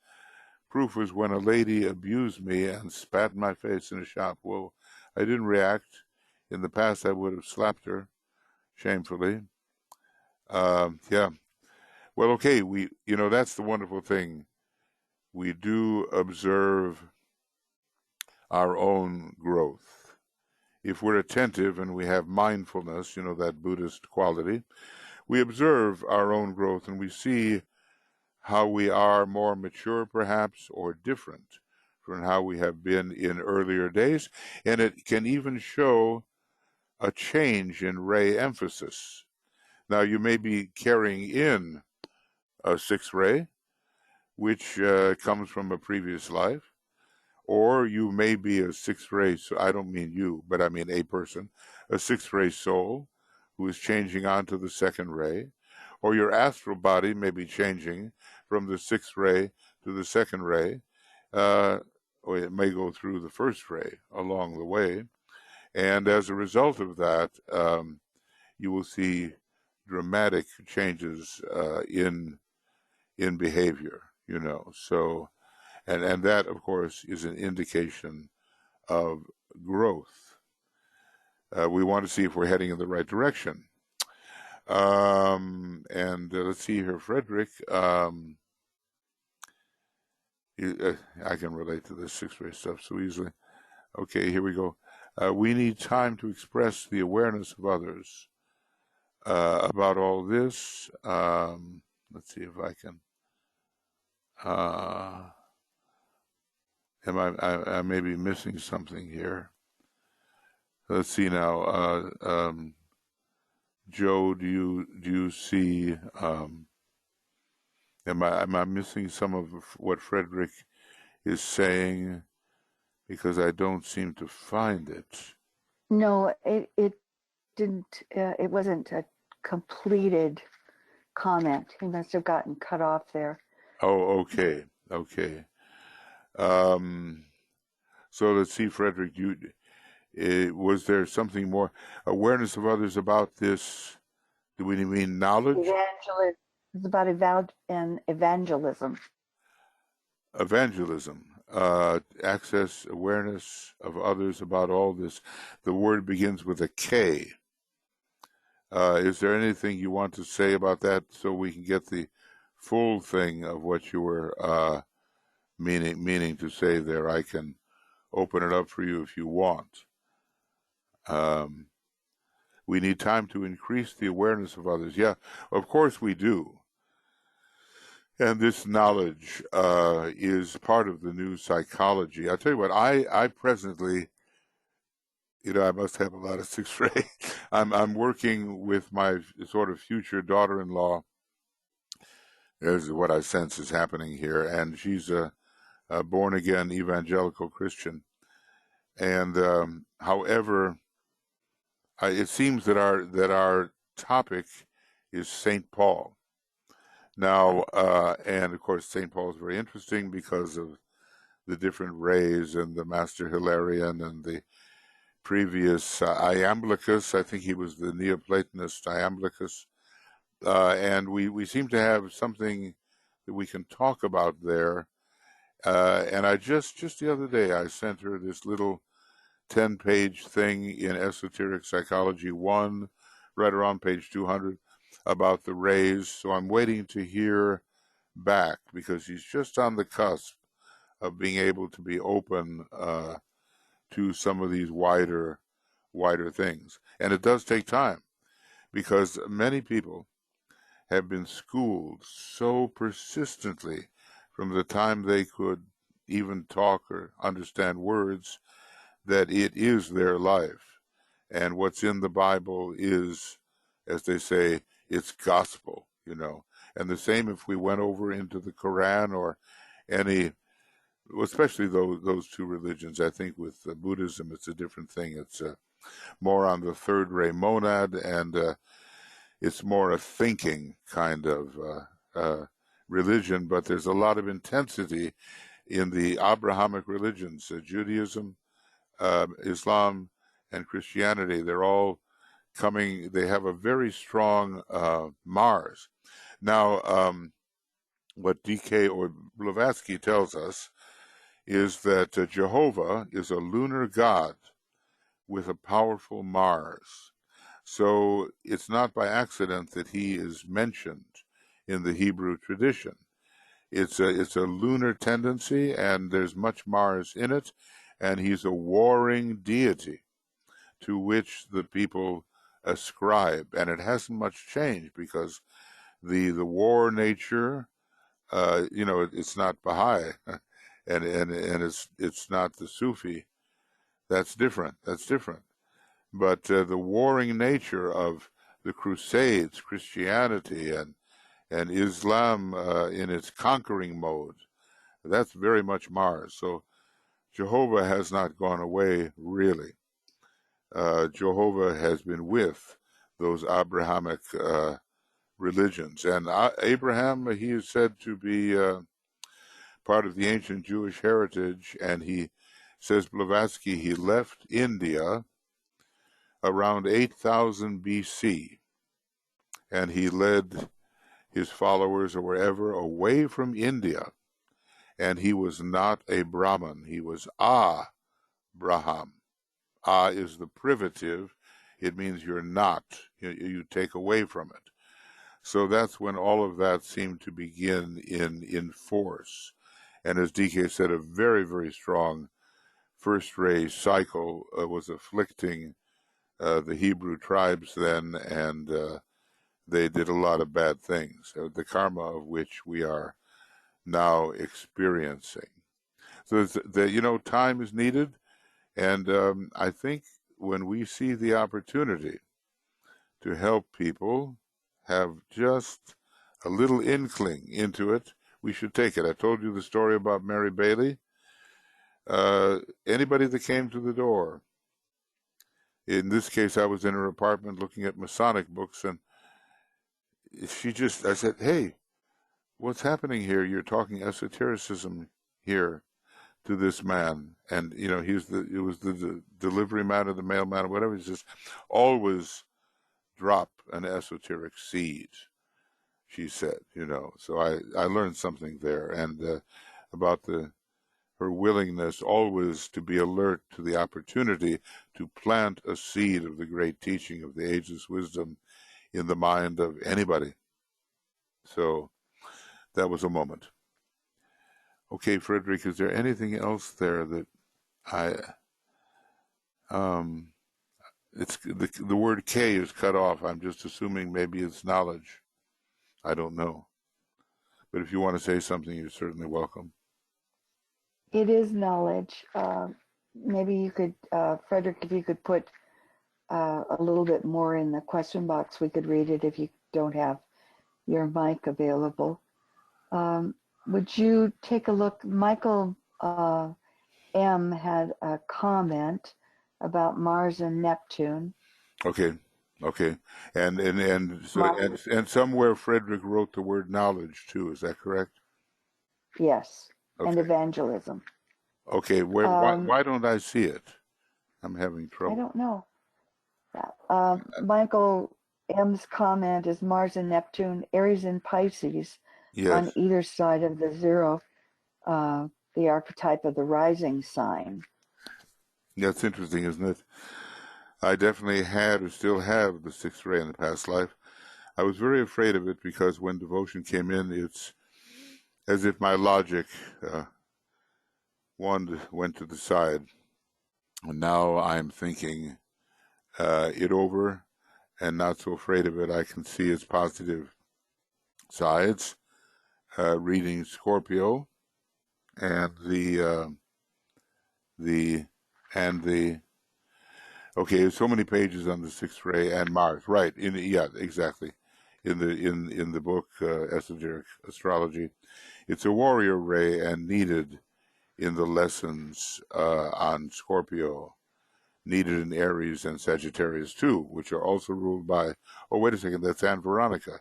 Proof was when a lady abused me and spat in my face in a shop. Well, I didn't react. In the past, I would have slapped her, shamefully. Yeah. Well, okay. That's the wonderful thing. We do observe our own growth. If we're attentive and we have mindfulness, that Buddhist quality, we observe our own growth and we see how we are more mature, perhaps, or different from how we have been in earlier days. And it can even show a change in ray emphasis. Now, you may be carrying in a sixth ray, which comes from a previous life, or you may be a sixth ray, so I don't mean you, but I mean a person, a sixth ray soul who is changing onto the second ray, or your astral body may be changing from the sixth ray to the second ray, or it may go through the first ray along the way. And as a result of that, you will see dramatic changes in behavior, So, and that, of course, is an indication of growth. We want to see if we're heading in the right direction. And let's see here, Frederick. I can relate to this six-ray stuff so easily. Okay, here we go. We need time to express the awareness of others about all this. Let's see if I can. I may be missing something here. Let's see now. Joe, do you see? Am I missing some of what Frederick is saying? Because I don't seem to find it. No, it didn't. It wasn't a completed comment. He must have gotten cut off there. Oh, okay. So let's see, Frederick. Was there something more? Awareness of others about this? Do we mean knowledge? Evangelism. It's about evangelism. Evangelism. Access, awareness of others about all this. The word begins with a K. Is there anything you want to say about that so we can get the full thing of what you were meaning to say there? I can open it up for you if you want. We need time to increase the awareness of others. Yeah, of course we do. And this knowledge is part of the new psychology. I'll tell you what, I presently, I must have a lot of sixth ray. I'm working with my sort of future daughter-in-law. There's what I sense is happening here. And she's a born-again evangelical Christian. And however, it seems that our topic is St. Paul. Now, and of course, St. Paul is very interesting because of the different rays and the Master Hilarion and the previous Iamblichus. I think he was the Neoplatonist Iamblichus. And we seem to have something that we can talk about there. And I just the other day, I sent her this little 10-page thing in Esoteric Psychology 1, right around page 200, about the rays. So I'm waiting to hear back because he's just on the cusp of being able to be open to some of these wider things. And it does take time because many people have been schooled so persistently from the time they could even talk or understand words that it is their life. And what's in the Bible is, as they say, it's gospel, And the same if we went over into the Quran or any, especially those two religions. I think with Buddhism, it's a different thing. It's more on the third ray monad, and it's more a thinking kind of religion, but there's a lot of intensity in the Abrahamic religions, Judaism, Islam, and Christianity. They're all coming, they have a very strong Mars. Now, what D.K. or Blavatsky tells us is that Jehovah is a lunar god with a powerful Mars. So it's not by accident that he is mentioned in the Hebrew tradition. It's a lunar tendency, and there's much Mars in it, and he's a warring deity to which the people ascribe. And it hasn't much changed because the war nature, it's not Baha'i, and it's not the Sufi. That's different. But the warring nature of the Crusades, Christianity, and Islam in its conquering mode, that's very much Mars. So Jehovah has not gone away, really. Jehovah has been with those Abrahamic religions. And Abraham, he is said to be part of the ancient Jewish heritage, and he says, Blavatsky, he left India around 8000 BC, and he led his followers or wherever away from India, and he was not a Brahmin. He was Braham. Is the privative. It means you're not. You take away from it. So that's when all of that seemed to begin in force. And as DK said, a very, very strong first ray cycle was afflicting the Hebrew tribes then, and they did a lot of bad things, the karma of which we are now experiencing. So time is needed, and I think when we see the opportunity to help people have just a little inkling into it, we should take it. I told you the story about Mary Bailey. Anybody that came to the door, in this case, I was in her apartment looking at Masonic books, and I said, hey, what's happening here? You're talking esotericism here to this man. And, it was the delivery man or the mailman or whatever. He says, always drop an esoteric seed, she said, So I learned something there, and about her willingness always to be alert to the opportunity to plant a seed of the great teaching of the ageless wisdom in the mind of anybody. So that was a moment. Okay, Frederick, is there anything else there that it's the word K is cut off. I'm just assuming maybe it's knowledge. I don't know. But if you want to say something, you're certainly welcome. It is knowledge. Maybe you could, Frederick, if you could put a little bit more in the question box, we could read it if you don't have your mic available. Would you take a look? Michael M. had a comment about Mars and Neptune. Okay. And somewhere Frederick wrote the word knowledge too. Is that correct? Yes. Okay. And evangelism. Okay. Why don't I see it? I'm having trouble. I don't know. Michael M.'s comment is Mars and Neptune, Aries and Pisces, yes, on either side of the zero, the archetype of the rising sign. That's interesting, isn't it? I definitely had or still have the sixth ray in the past life. I was very afraid of it because when devotion came in, it's as if my logic went to the side. And now I'm thinking it over and not so afraid of it. I can see its positive sides. Reading Scorpio and okay, so many pages on the sixth ray and Mars, right? Exactly. In the book Esoteric Astrology, it's a warrior ray and needed in the lessons on Scorpio, needed in Aries and Sagittarius too, which are also ruled by. Oh, wait a second, that's Aunt Veronica.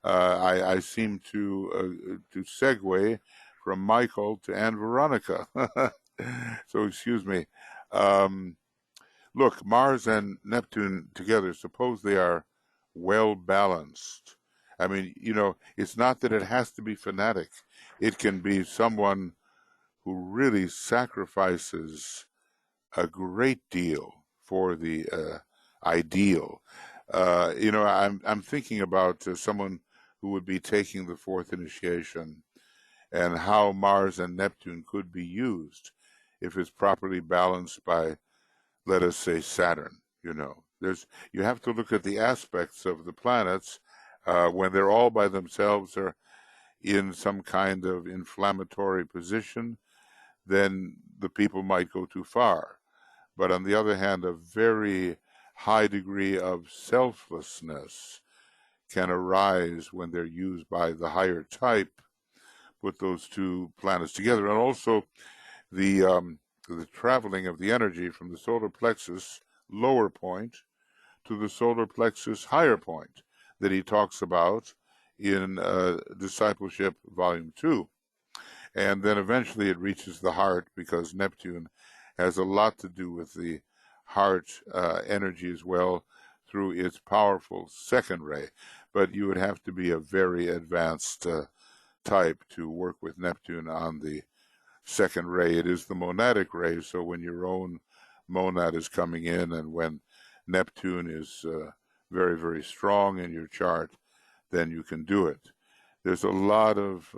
I seem to segue from Michael to Aunt Veronica. So excuse me. Look, Mars and Neptune together, suppose they are well balanced. I mean, it's not that it has to be fanatic. It can be someone who really sacrifices a great deal for the ideal. I'm thinking about someone who would be taking the fourth initiation and how Mars and Neptune could be used if it's properly balanced by, let us say, Saturn. You have to look at the aspects of the planets when they're all by themselves or in some kind of inflammatory position, then the people might go too far. But on the other hand, a very high degree of selflessness can arise when they're used by the higher type. Put those two planets together, and also the traveling of the energy from the solar plexus lower point to the solar plexus higher point that he talks about in Discipleship Volume 2. And then eventually it reaches the heart because Neptune has a lot to do with the heart energy as well through its powerful second ray. But you would have to be a very advanced type to work with Neptune on the second ray. It is the monadic ray, so when your own monad is coming in and when Neptune is very, very strong in your chart, then you can do it. There's a lot of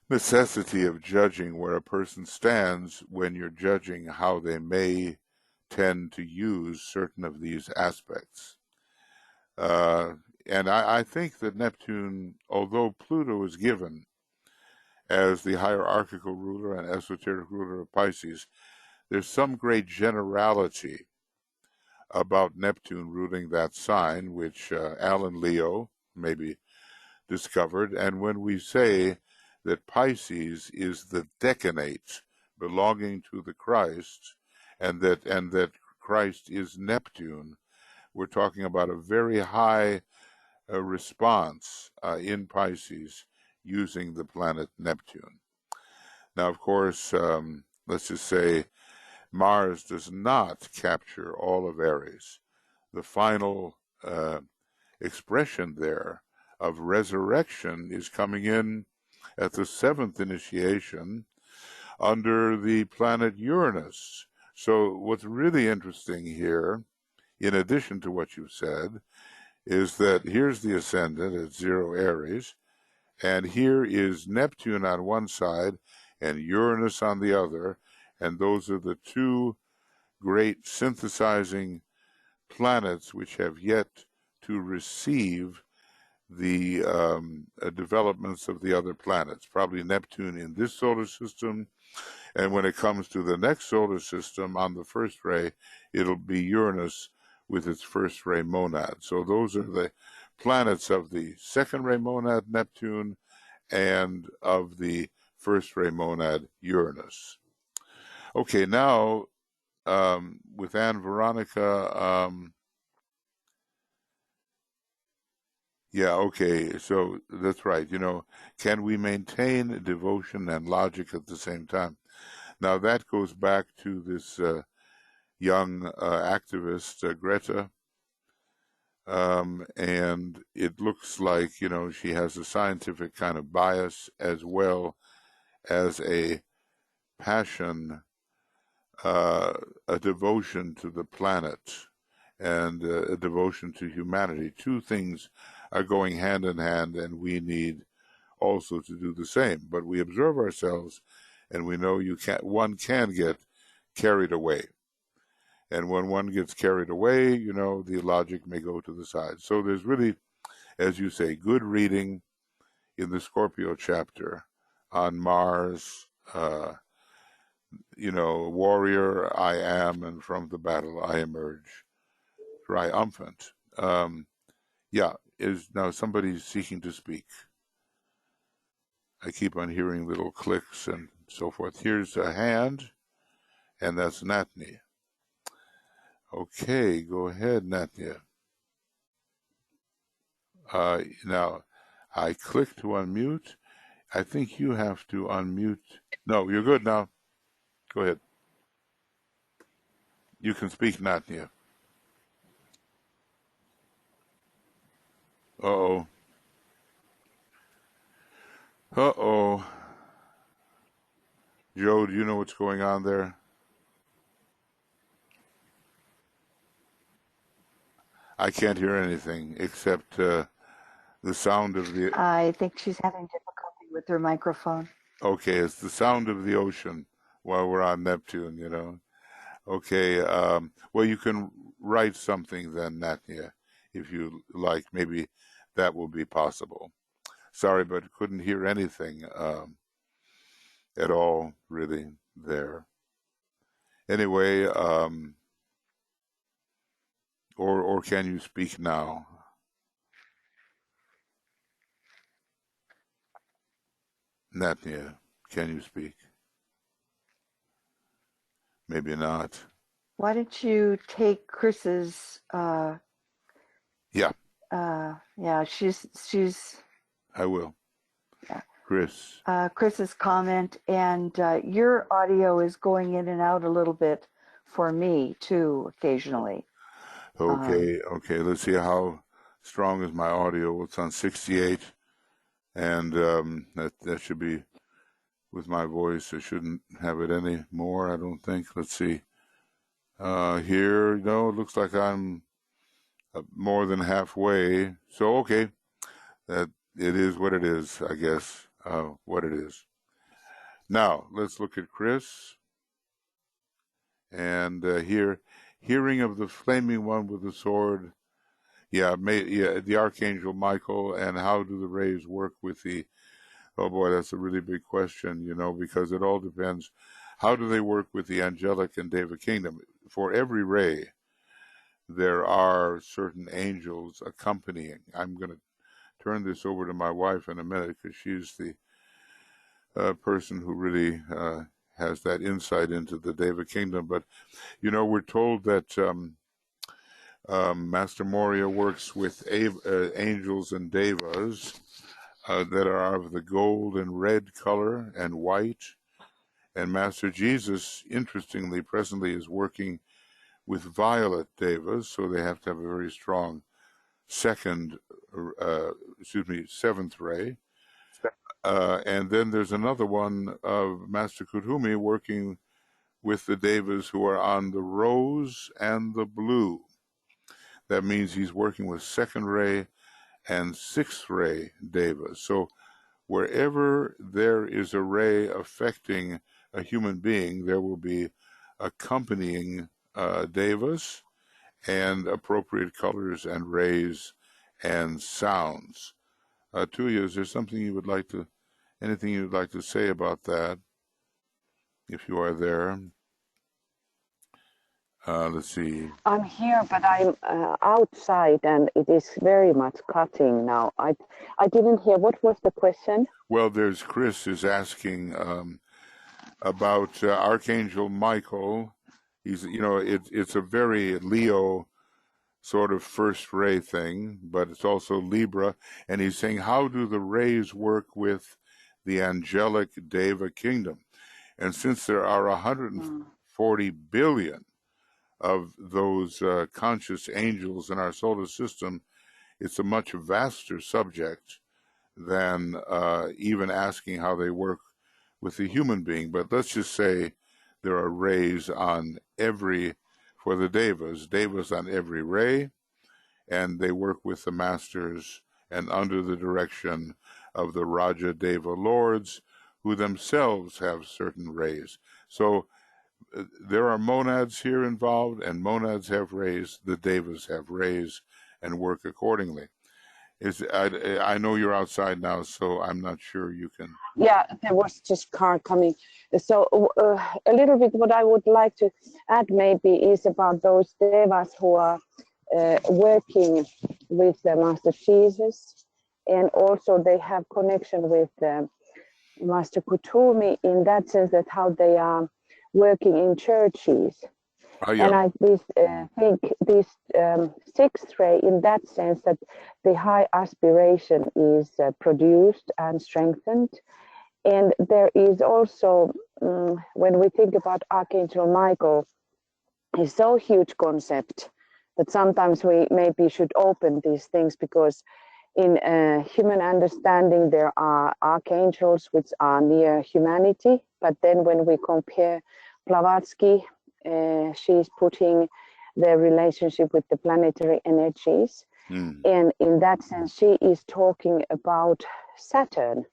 necessity of judging where a person stands when you're judging how they may tend to use certain of these aspects. And I think that Neptune, although Pluto is given as the hierarchical ruler and esoteric ruler of Pisces, there's some great generality about Neptune ruling that sign, which Alan Leo maybe discovered. And when we say that Pisces is the decanate belonging to the Christ, and that Christ is Neptune, we're talking about a very high response in Pisces using the planet Neptune. Now, of course, let's just say Mars does not capture all of Aries. The final expression there of resurrection is coming in at the 7th initiation under the planet Uranus. So what's really interesting here, in addition to what you said, is that here's the ascendant at 0 Aries, and here is Neptune on one side and Uranus on the other, and those are the two great synthesizing planets which have yet to receive the developments of the other planets, probably Neptune in this solar system, and when it comes to the next solar system on the first ray, it'll be Uranus with its first ray monad. So those are the planets of the second ray monad, Neptune, and of the first ray monad, Uranus. Okay, now with Anne Veronica, yeah, okay, so that's right. Can we maintain devotion and logic at the same time? Now that goes back to this young activist, Greta, and it looks like, she has a scientific kind of bias as well as a passion, a devotion to the planet and a devotion to humanity. Two things are going hand in hand, and we need also to do the same. But we observe ourselves, and we know one can get carried away. And when one gets carried away, the logic may go to the side. So there's really, as you say, good reading in the Scorpio chapter on Mars, warrior I am, and from the battle I emerge triumphant. Is now somebody seeking to speak? I keep on hearing little clicks and so forth. Here's a hand, and that's Natnia. Okay, go ahead, Natnia. Now, I click to unmute. I think you have to unmute. No, you're good now. Go ahead. You can speak, Natnia. Uh-oh. Uh-oh. Joe, do you know what's going on there? I can't hear anything except the sound of the... I think she's having difficulty with her microphone. Okay, it's the sound of the ocean while we're on Neptune, Okay, well, you can write something then, Natnia, if you like. Maybe that will be possible. Sorry, but couldn't hear anything at all, really, there. Anyway, or can you speak now? Natnia, can you speak? Maybe not. Why don't you take Chris's? Yeah. She's. I will. Yeah. Chris. Chris's comment, and your audio is going in and out a little bit for me too, occasionally. Okay. Let's see how strong is my audio. It's on 68, and that should be with my voice. I shouldn't have it any more, I don't think. Let's see. Here, it looks like I'm more than halfway. So, okay, that it is what it is, I guess, what it is. Now, let's look at Chris. And hearing of the flaming one with the sword, the Archangel Michael, and how do the rays work with the Oh boy, that's a really big question, you know, because it all depends. How do they work with the angelic and Deva kingdom? For every ray, there are certain angels accompanying. I'm going to turn this over to my wife in a minute because she's the person who really has that insight into the Deva kingdom. But, you know, we're told that Master Moria works with angels and devas that are of the gold and red color and white. And Master Jesus, interestingly, presently is working with violet devas, so they have to have a very strong seventh ray. And then there's another one of Master Kuthumi working with the devas who are on the rose and the blue. That means he's working with second ray and sixth ray devas. So wherever there is a ray affecting a human being, there will be accompanying devas and appropriate colors and rays and sounds. Tuya, is there something you would like to, anything you'd like to say about that, if you are there? Let's see. I'm here, but I'm outside, and it is very much cutting now. I didn't hear. What was the question? Well, there's Chris is asking about Archangel Michael. He's, you know, it's a very Leo sort of first ray thing, but it's also Libra. And he's saying, how do the rays work with the angelic Deva kingdom? And since there are 140 billion of those conscious angels in our solar system, it's a much vaster subject than even asking how they work with the human being. But let's just say there are rays on for the devas on every ray, and they work with the masters and under the direction of the Raja Deva lords, who themselves have certain rays. So there are monads here involved, and monads have rays, the devas have rays, and work accordingly. I know you're outside now, so I'm not sure you can. Yeah, there was just car coming. So a little bit what I would like to add maybe is about those devas who are working with the Master Jesus, and also they have connection with Master Kuthumi in that sense that how they are working in churches. Oh, yeah. And I think this sixth ray, in that sense, that the high aspiration is produced and strengthened. And there is also, when we think about Archangel Michael, is so huge concept that sometimes we maybe should open these things, because in human understanding there are archangels which are near humanity, but then when we compare Blavatsky, she's putting their relationship with the planetary energies. And in that sense, she is talking about Saturn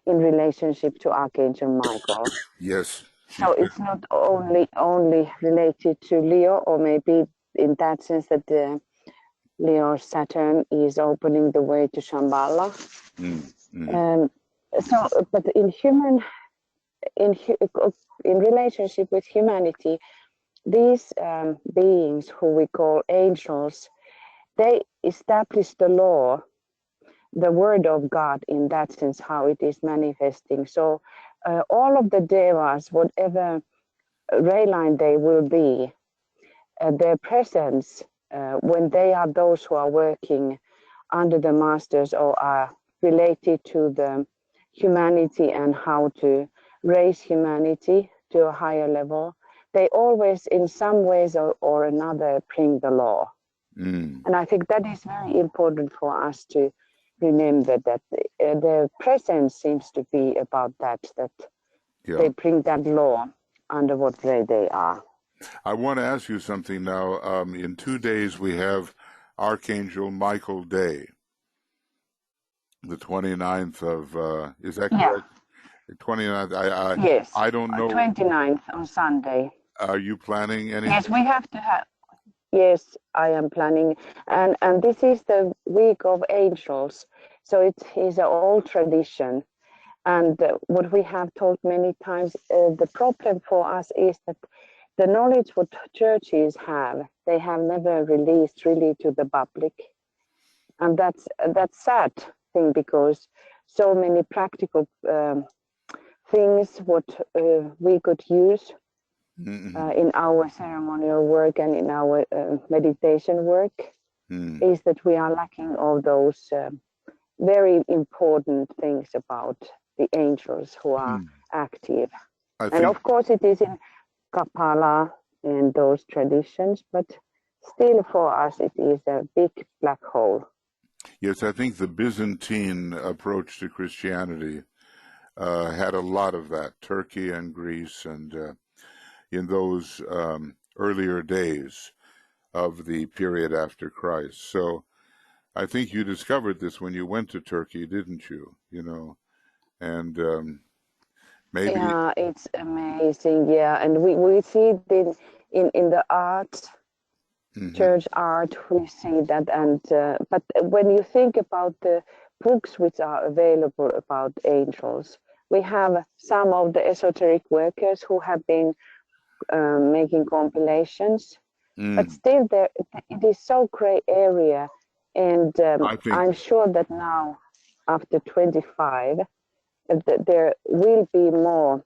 in relationship to Archangel Michael. Yes. So it's not only related to Leo, or maybe in that sense that the Leo Saturn is opening the way to Shambhala. So, but in relationship with humanity, these beings who we call angels, they establish the law, the word of God, in that sense, how it is manifesting. So all of the devas, whatever ray line they will be, their presence, when they are those who are working under the masters or are related to the humanity and how to raise humanity to a higher level, they always in some ways or another bring the law. And I think that is very important for us to remember, that their presence seems to be about that they bring that law under what way they are. I want to ask you something now. In 2 days we have Archangel Michael Day, the 29th of, is that correct? The 29th, yes. I don't know. 29th on Sunday. Are you planning anything? Yes, we have to have. Yes, I am planning. And this is the week of angels. So it is an old tradition. And what we have told many times, the problem for us is that the knowledge what churches have, they have never released really to the public. And that's sad thing, because so many practical things what we could use in our ceremonial work and in our meditation work is that we are lacking all those very important things about the angels who are active. And of course it is in Kapala and those traditions, but still for us it is a big black hole. Yes, I think the Byzantine approach to Christianity had a lot of that, Turkey and Greece, and in those earlier days of the period after Christ. So I think you discovered this when you went to Turkey, didn't you? You know, and maybe... Yeah, it's amazing. Yeah, and we see it in the art, church art. We see that, and but when you think about the books which are available about angels, we have some of the esoteric workers who have been making compilations, but still there it is so gray area, and I'm sure that now after 25 there will be more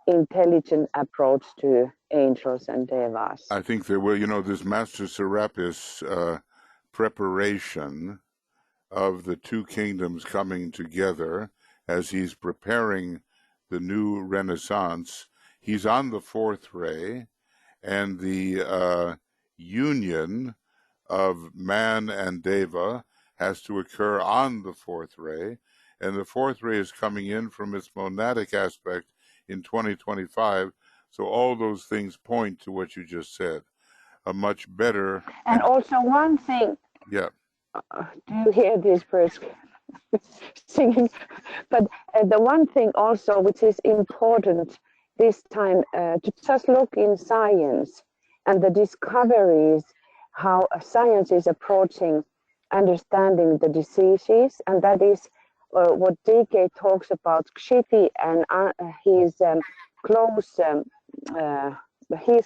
intelligent approach to angels and devas. I think there will. You know, this Master Serapis preparation of the two kingdoms coming together as he's preparing the new Renaissance. He's on the fourth ray, and the union of man and deva has to occur on the fourth ray, and the fourth ray is coming in from its monadic aspect in 2025. So all those things point to what you just said, a much better... And also one thing... Yeah. Do you hear this birds singing? But the one thing also which is important this time to just look in science and the discoveries, how science is approaching understanding the diseases, and that is what DK talks about. Kshiti and his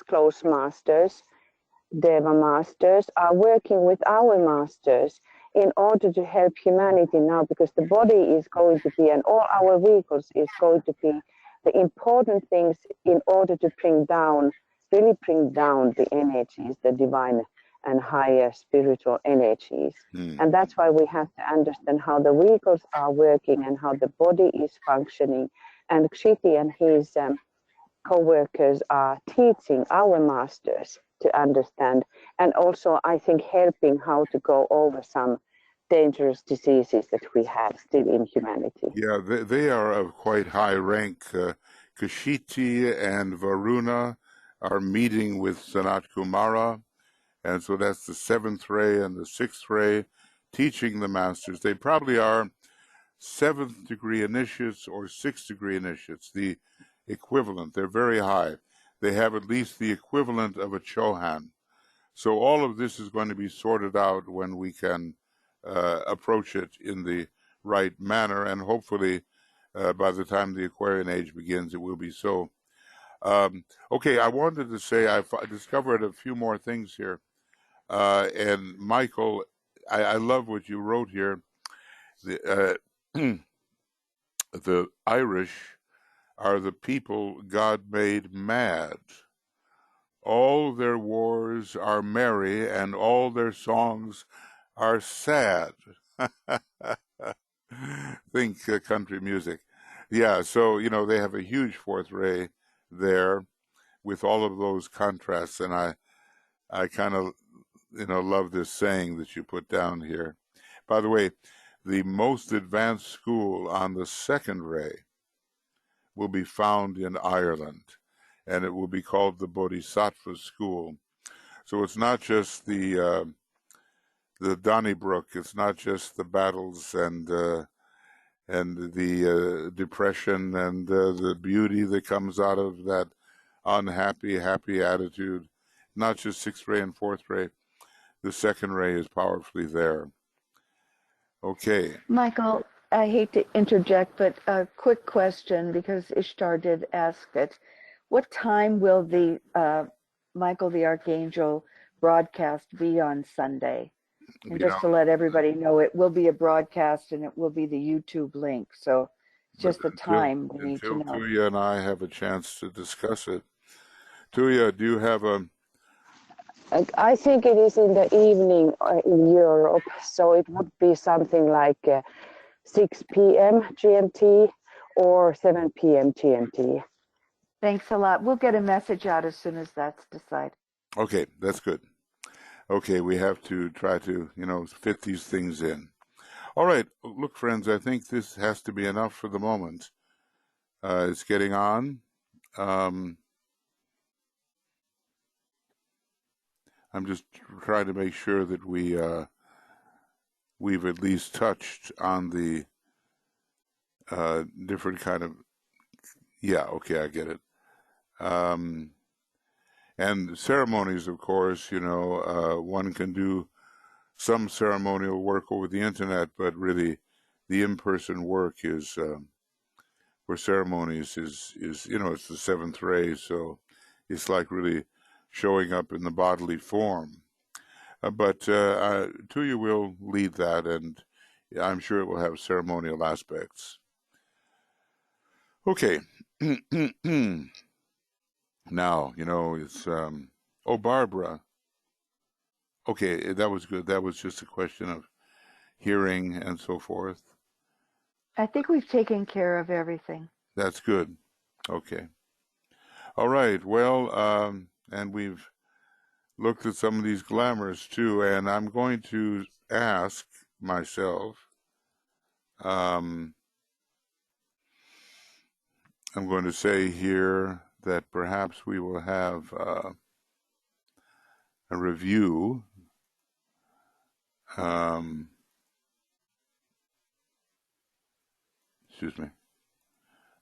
close masters, Deva masters, are working with our masters in order to help humanity now, because the body is going to be, and all our vehicles is going to be the important things in order to really bring down the energies, the divine and higher spiritual energies. And that's why we have to understand how the vehicles are working and how the body is functioning. And Kshiti and his co-workers are teaching our masters to understand, and also I think helping how to go over some dangerous diseases that we have still in humanity. Yeah, they are of quite high rank. Kashiti and Varuna are meeting with Sanat Kumara, and so that's the seventh ray and the sixth ray, teaching the masters. They probably are 7th degree initiates or 6th degree initiates, the equivalent. They're very high. They have at least the equivalent of a Chohan. So all of this is going to be sorted out when we can approach it in the right manner, and hopefully by the time the Aquarian age begins, it will be so. Okay, I wanted to say I discovered a few more things here. And Michael, I love what you wrote here. The Irish are the people God made mad. All their wars are merry, and all their songs are sad. Think country music. Yeah, so, you know, they have a huge fourth ray there with all of those contrasts, and I kind of, you know, love this saying that you put down here. By the way, the most advanced school on the second ray will be found in Ireland, and it will be called the Bodhisattva School. So it's not just the Donnybrook, it's not just the battles and the depression and the beauty that comes out of that happy attitude. Not just sixth ray and fourth ray. The second ray is powerfully there. Okay. Michael, I hate to interject, but a quick question because Ishtar did ask it. What time will the Michael the Archangel broadcast be on Sunday? And You know, just to let everybody know, it will be a broadcast and it will be the YouTube link. So it's but just the time we need to know. Tuya and I have a chance to discuss it. Tuya, do you have a? I think it is in the evening in Europe, so it would be something like 6 p.m. GMT or 7 p.m. GMT. Thanks a lot. We'll get a message out as soon as that's decided. Okay, that's good. Okay, we have to try to, fit these things in. All right, look, friends, I think this has to be enough for the moment. It's getting on. I'm just trying to make sure that we've at least touched on the different kind of. Yeah, okay, I get it. And ceremonies, of course, one can do some ceremonial work over the internet, but really the in-person work is for ceremonies is it's the seventh ray, so it's like really showing up in the bodily form. But Tuya will lead that, and I'm sure it will have ceremonial aspects. Okay. Now, it's Barbara. Okay, that was good. That was just a question of hearing and so forth. I think we've taken care of everything. That's good. Okay. All right. Well, and we've looked at some of these glamours too, and I'm going to ask myself, I'm going to say here that perhaps we will have a review. Excuse me.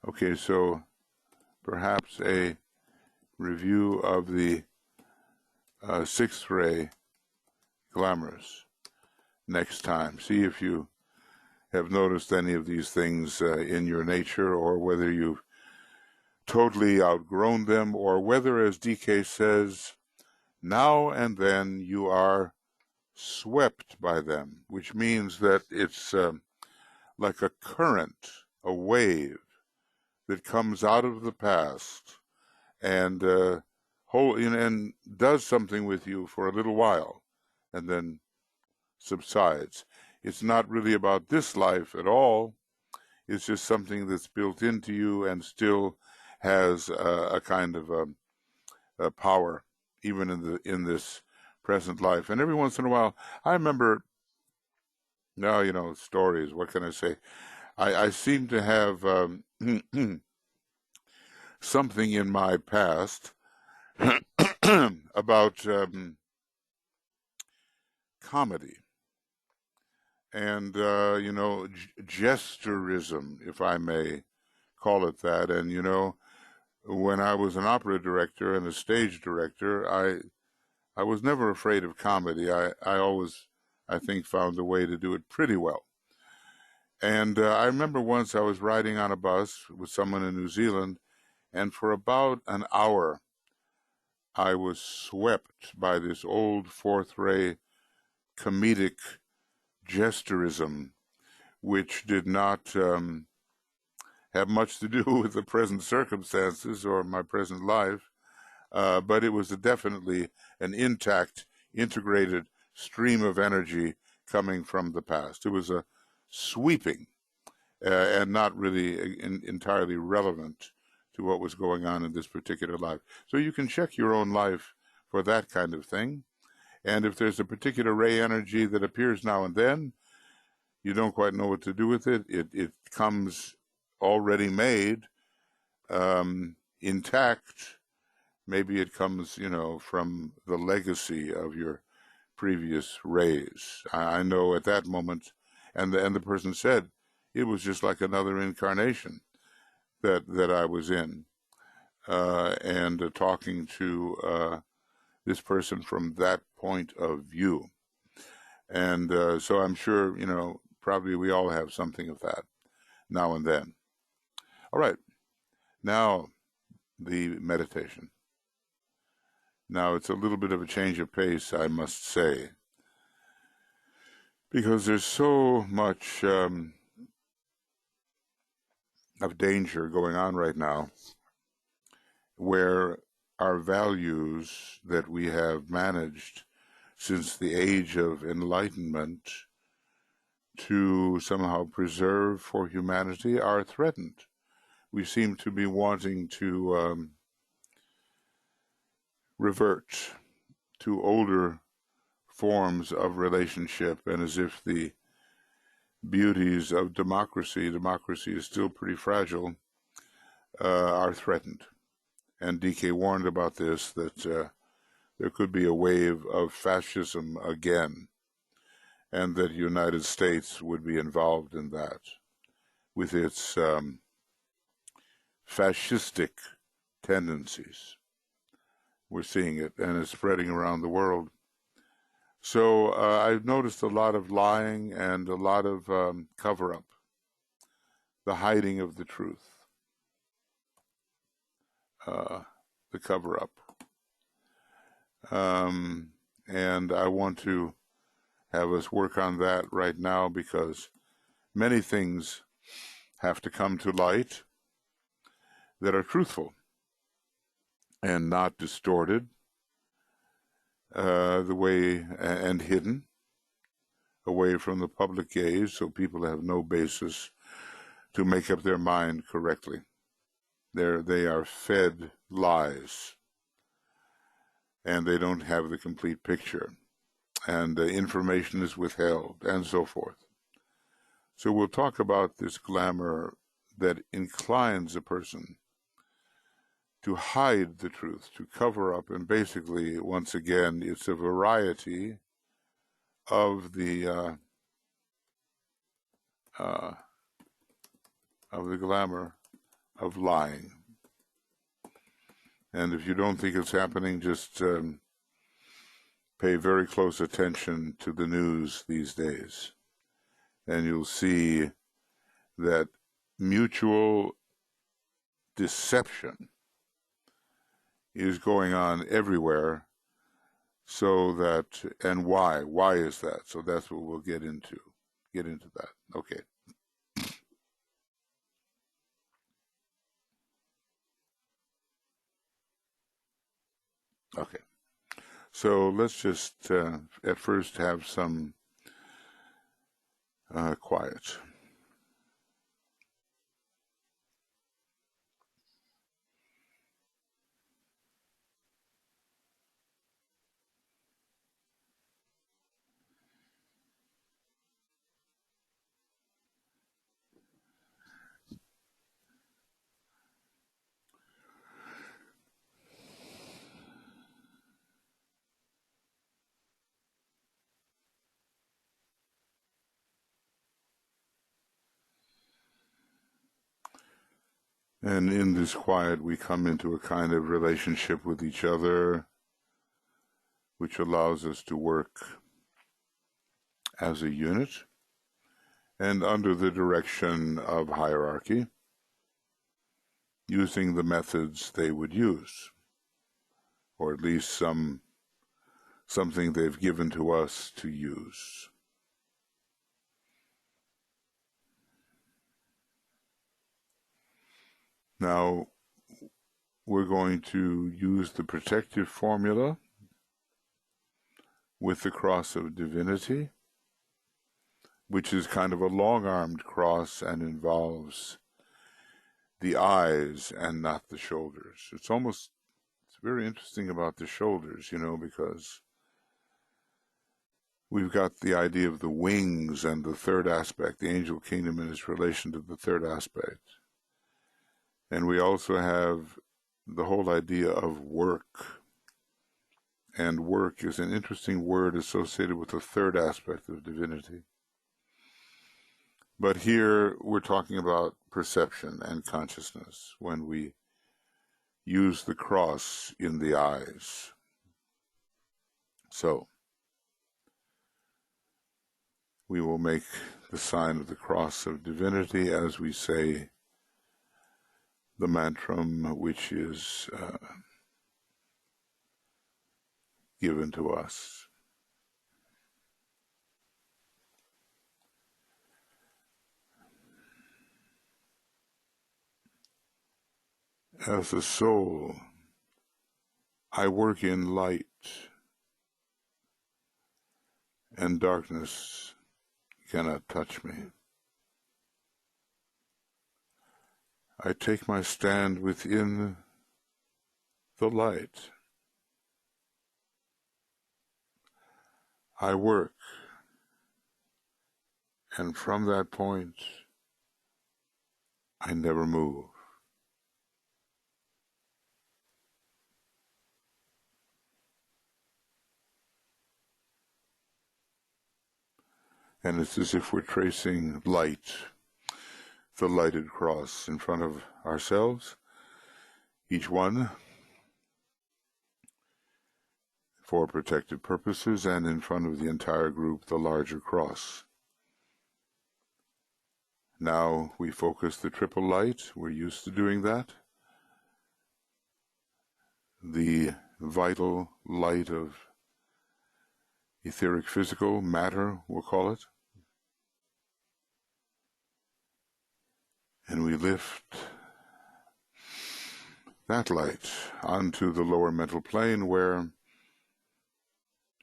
Okay, so perhaps a review of the sixth ray glamours next time. See if you have noticed any of these things in your nature, or whether you've totally outgrown them, or whether, as DK says, now and then you are swept by them, which means that it's like a current, a wave that comes out of the past and and does something with you for a little while and then subsides. It's not really about this life at all. It's just something that's built into you and still has a kind of a power, even in this present life. And every once in a while, I remember, now, stories, what can I say? I seem to have something in my past about comedy and, gesturism, if I may call it that. And, when I was an opera director and a stage director, I was never afraid of comedy. I always, I think, found a way to do it pretty well. And I remember once I was riding on a bus with someone in New Zealand, and for about an hour, I was swept by this old fourth ray comedic gesturism, which did not have much to do with the present circumstances or my present life, but it was definitely an intact, integrated stream of energy coming from the past. It was a sweeping and not really entirely relevant to what was going on in this particular life. So you can check your own life for that kind of thing. And if there's a particular ray energy that appears now and then, you don't quite know what to do with it. It comes already made, intact. Maybe it comes, from the legacy of your previous rays. I know at that moment, and the person said, it was just like another incarnation that I was in, and talking to this person from that point of view. And so I'm sure, probably we all have something of that now and then. All right, now the meditation. Now it's a little bit of a change of pace, I must say, because there's so much of danger going on right now, where our values that we have managed since the age of enlightenment to somehow preserve for humanity are threatened. We seem to be wanting to revert to older forms of relationship, and as if the beauties of democracy is still pretty fragile, are threatened. And DK warned about this, that there could be a wave of fascism again, and that the United States would be involved in that with its fascistic tendencies. We're seeing it, and it's spreading around the world. So I've noticed a lot of lying and a lot of cover-up, the hiding of the truth, the cover-up. And I want to have us work on that right now, because many things have to come to light that are truthful and not distorted the way, and hidden away from the public gaze, so people have no basis to make up their mind correctly. They are fed lies, and they don't have the complete picture, and information is withheld, and so forth. So we'll talk about this glamour that inclines a person to hide the truth, to cover up, and basically, once again, it's a variety of the glamour of lying. And if you don't think it's happening, just pay very close attention to the news these days, and you'll see that mutual deception is going on everywhere. So that, and why is that? So that's what we'll get into that. Okay. Okay. So let's just at first have some quiet. And in this quiet, we come into a kind of relationship with each other, which allows us to work as a unit and under the direction of hierarchy, using the methods they would use, or at least something they've given to us to use. Now, we're going to use the protective formula with the cross of divinity, which is kind of a long-armed cross and involves the eyes and not the shoulders. It's very interesting about the shoulders, because we've got the idea of the wings and the third aspect, the angel kingdom in its relation to the third aspect. And we also have the whole idea of work. And work is an interesting word associated with the third aspect of divinity. But here we're talking about perception and consciousness when we use the cross in the eyes. So, we will make the sign of the cross of divinity as we say the mantram which is given to us. As a soul, I work in light, and darkness cannot touch me. I take my stand within the light. I work, and from that point, I never move. And it's as if we're tracing light, the lighted cross in front of ourselves, each one for protective purposes, and in front of the entire group, the larger cross. Now we focus the triple light. We're used to doing that. The vital light of etheric physical matter, we'll call it. And we lift that light onto the lower mental plane where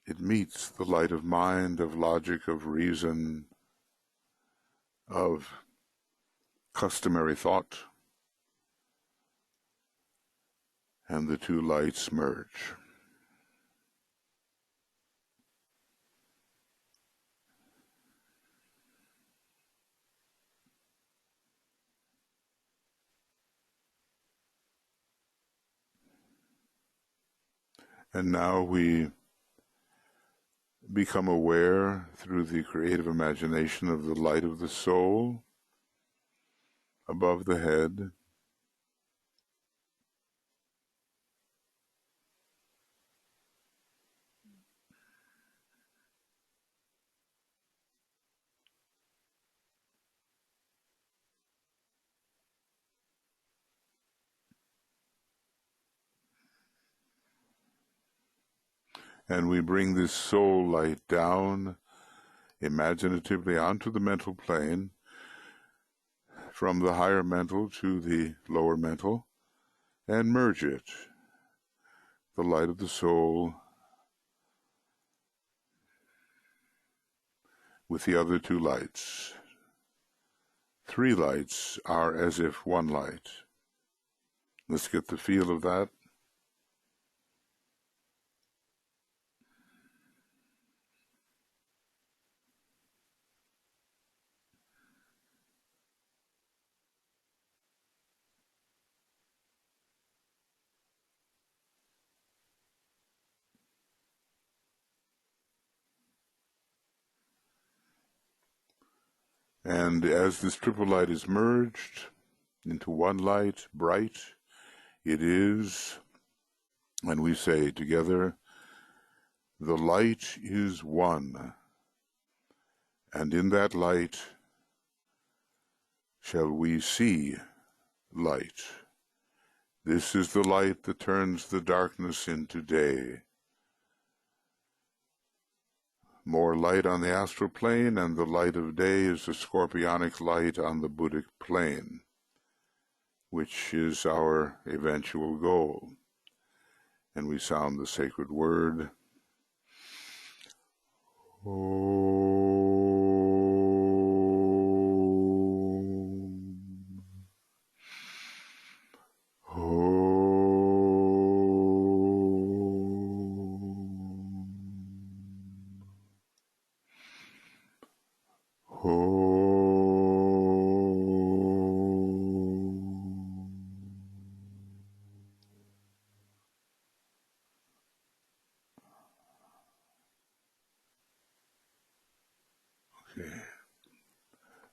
it meets the light of mind, of logic, of reason, of customary thought, and the two lights merge. And now we become aware through the creative imagination of the light of the soul above the head, and we bring this soul light down imaginatively onto the mental plane, from the higher mental to the lower mental, and merge it, the light of the soul, with the other two lights. Three lights are as if one light. Let's get the feel of that. And as this triple light is merged into one light, bright, it is, and we say together, the light is one, and in that light shall we see light. This is the light that turns the darkness into day. More light on the astral plane, and the light of day is the scorpionic light on the Buddhic plane, which is our eventual goal. And we sound the sacred word,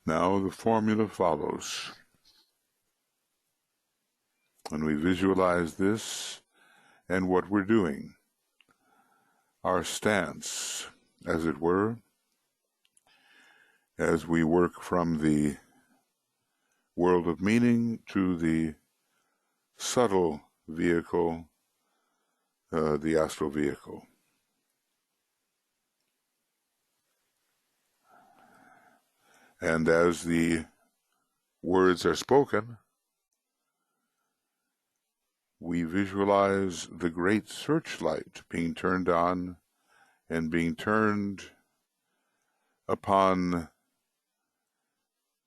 Now the formula follows. And we visualize this and what we're doing, our stance, as it were, as we work from the world of meaning to the subtle vehicle, the astral vehicle. And as the words are spoken, we visualize the great searchlight being turned on and being turned upon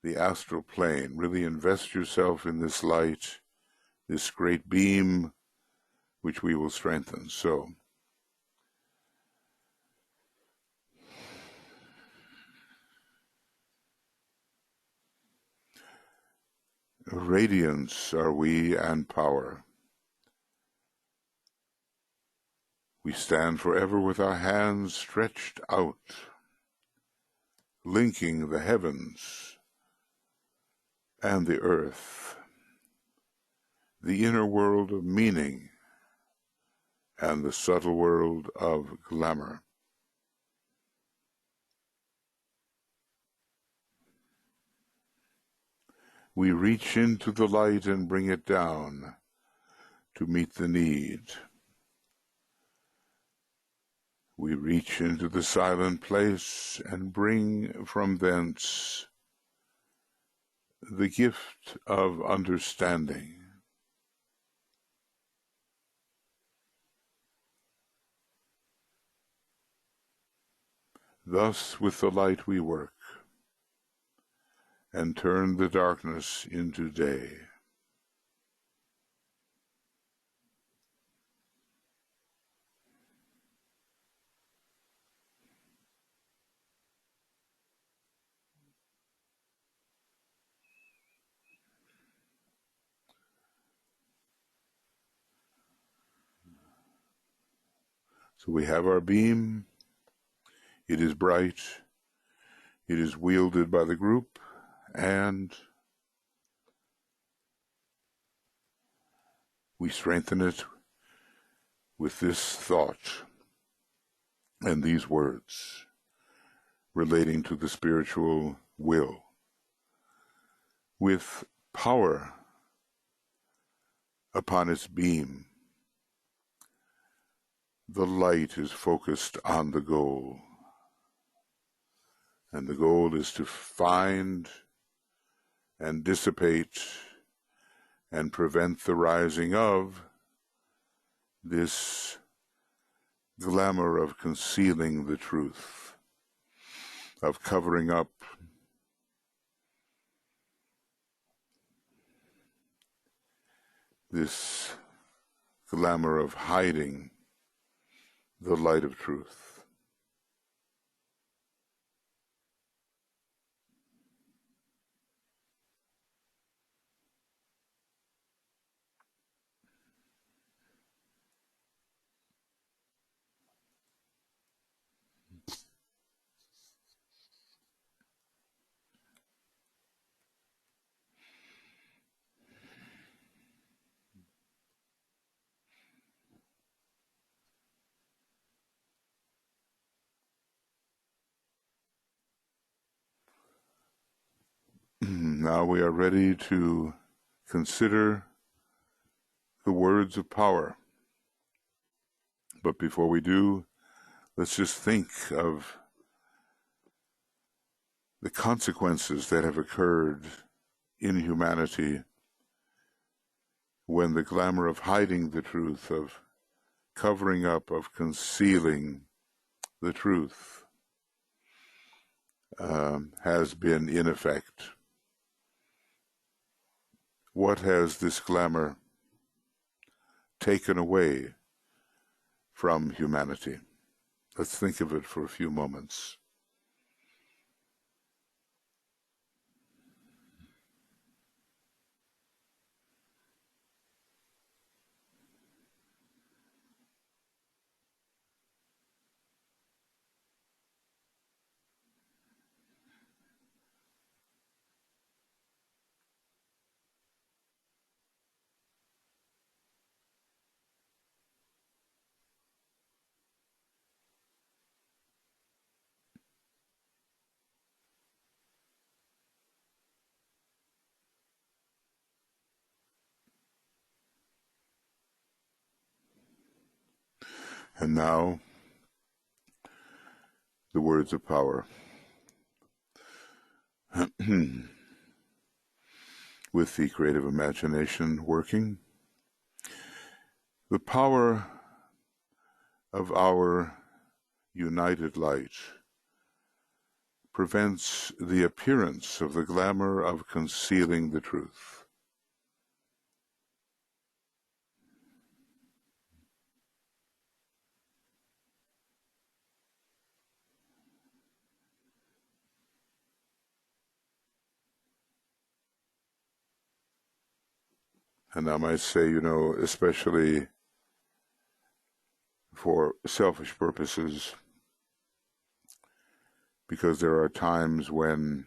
the astral plane. Really invest yourself in this light, this great beam, which we will strengthen. So, radiance are we and power. We stand forever with our hands stretched out, linking the heavens and the earth, the inner world of meaning and the subtle world of glamour. We reach into the light and bring it down to meet the need. We reach into the silent place and bring from thence the gift of understanding. Thus with the light we work and turn the darkness into day. So we have our beam. It is bright. It is wielded by the group, and we strengthen it with this thought and these words relating to the spiritual will. With power upon its beam, the light is focused on the goal. And the goal is to find and dissipate and prevent the rising of this glamour of concealing the truth, of covering up this glamour of hiding the light of truth. Now we are ready to consider the words of power. But before we do, let's just think of the consequences that have occurred in humanity when the glamour of hiding the truth, of covering up, of concealing the truth has been in effect. What has this glamour taken away from humanity? Let's think of it for a few moments. And now, the words of power. With the creative imagination working, the power of our united light prevents the appearance of the glamour of concealing the truth. And I might say, especially for selfish purposes, because there are times when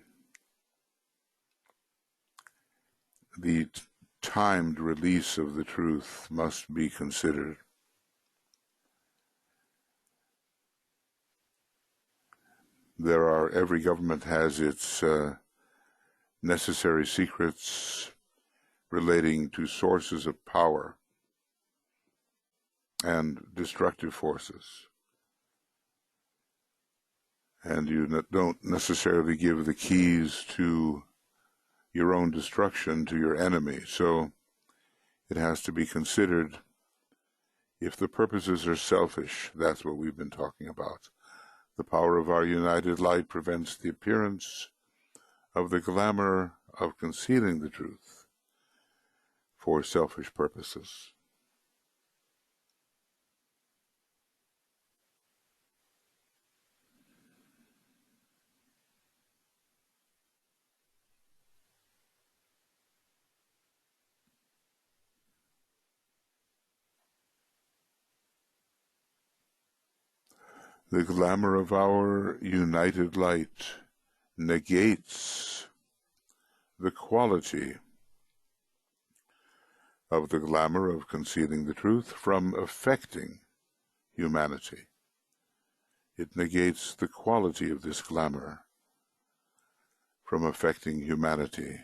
the timed release of the truth must be considered. Every government has its necessary secrets relating to sources of power and destructive forces. And you don't necessarily give the keys to your own destruction to your enemy. So it has to be considered. If the purposes are selfish, that's what we've been talking about. The power of our united light prevents the appearance of the glamour of concealing the truth for selfish purposes. The glamour of our united light negates the quality of the glamour of concealing the truth from affecting humanity. It negates the quality of this glamour from affecting humanity.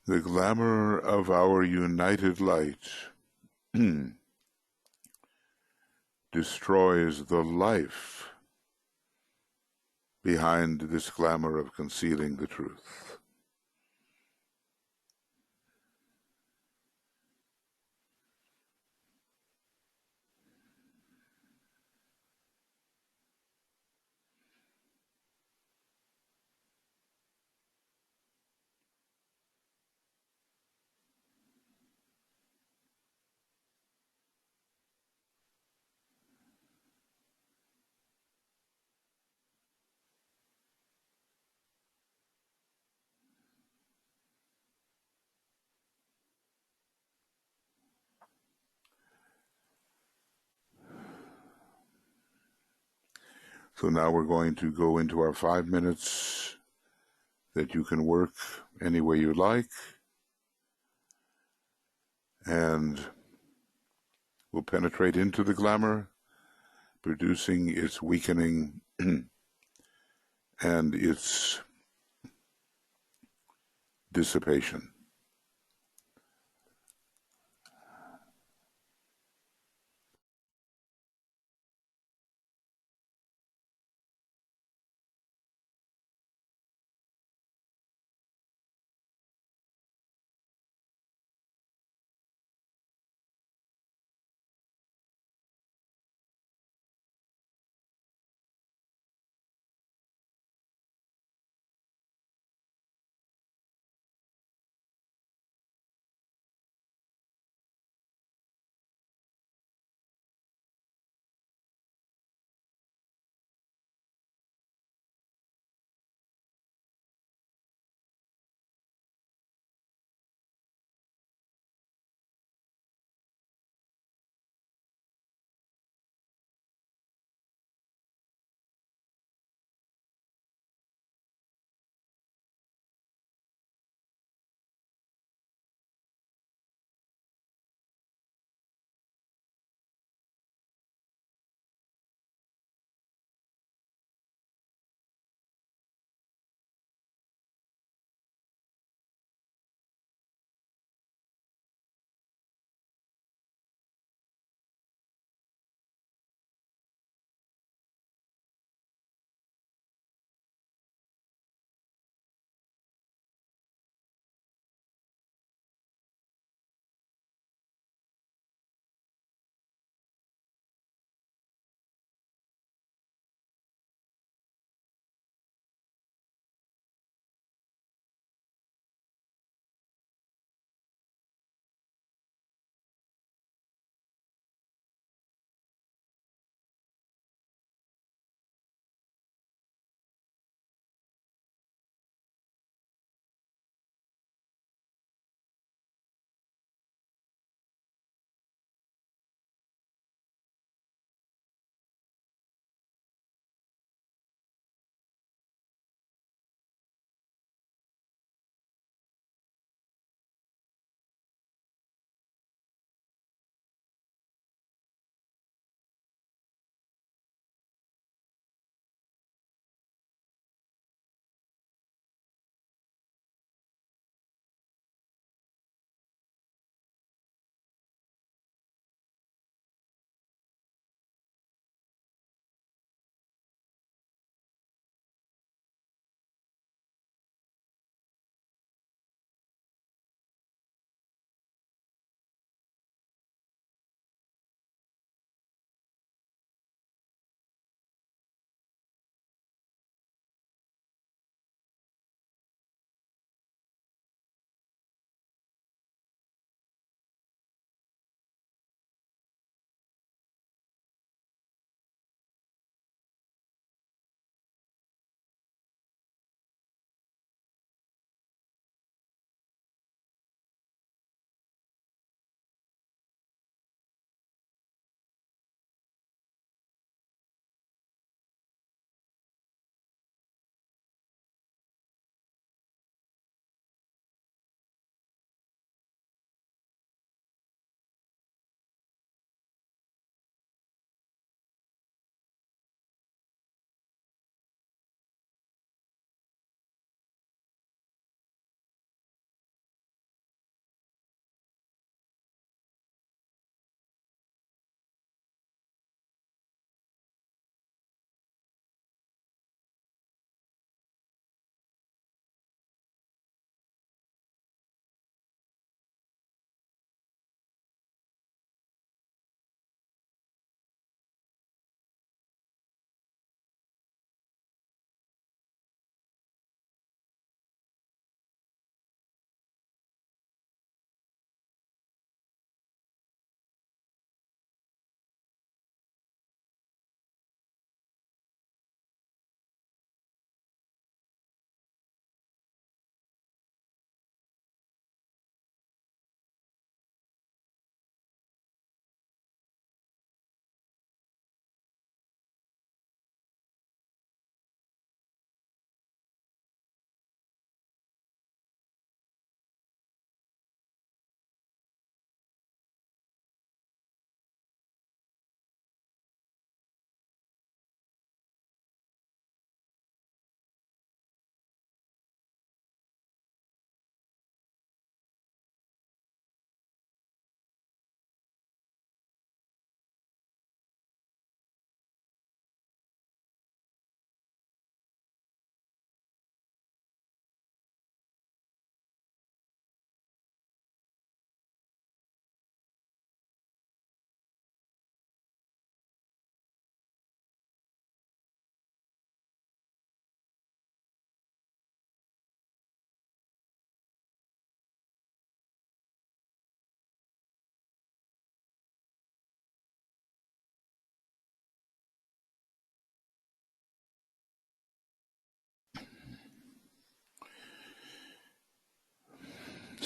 The glamour of our united light destroys the life behind this glamour of concealing the truth. So now we're going to go into our 5 minutes that you can work any way you like, and we'll penetrate into the glamour, producing its weakening and its dissipation.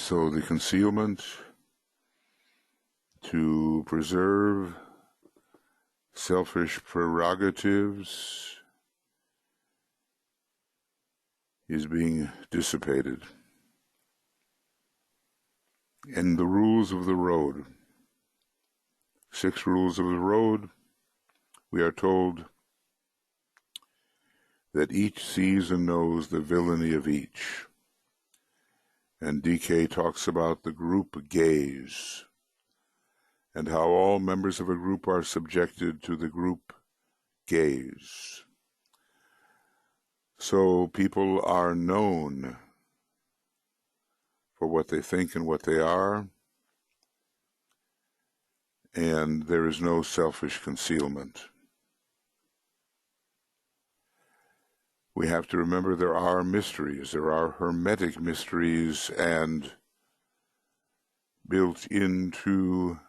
So the concealment to preserve selfish prerogatives is being dissipated. And the rules of the road, 6 rules of the road, we are told that each sees and knows the villainy of each. And DK talks about the group gaze and how all members of a group are subjected to the group gaze. So people are known for what they think and what they are, and there is no selfish concealment. We have to remember there are mysteries, there are hermetic mysteries, and built into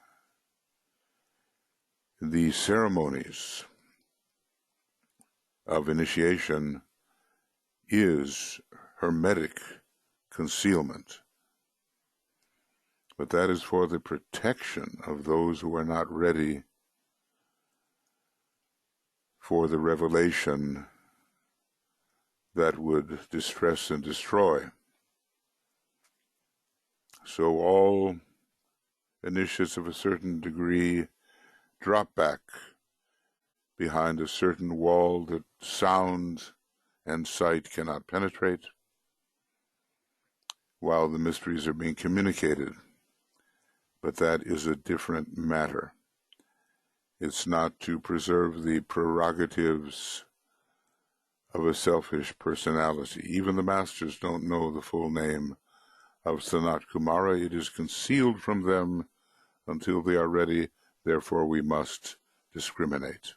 the ceremonies of initiation is hermetic concealment. But that is for the protection of those who are not ready for the revelation that would distress and destroy. So all initiates of a certain degree drop back behind a certain wall that sound and sight cannot penetrate, while the mysteries are being communicated. But that is a different matter. It's not to preserve the prerogatives of a selfish personality. Even the masters don't know the full name of Sanat Kumara. It is concealed from them until they are ready. Therefore, we must discriminate.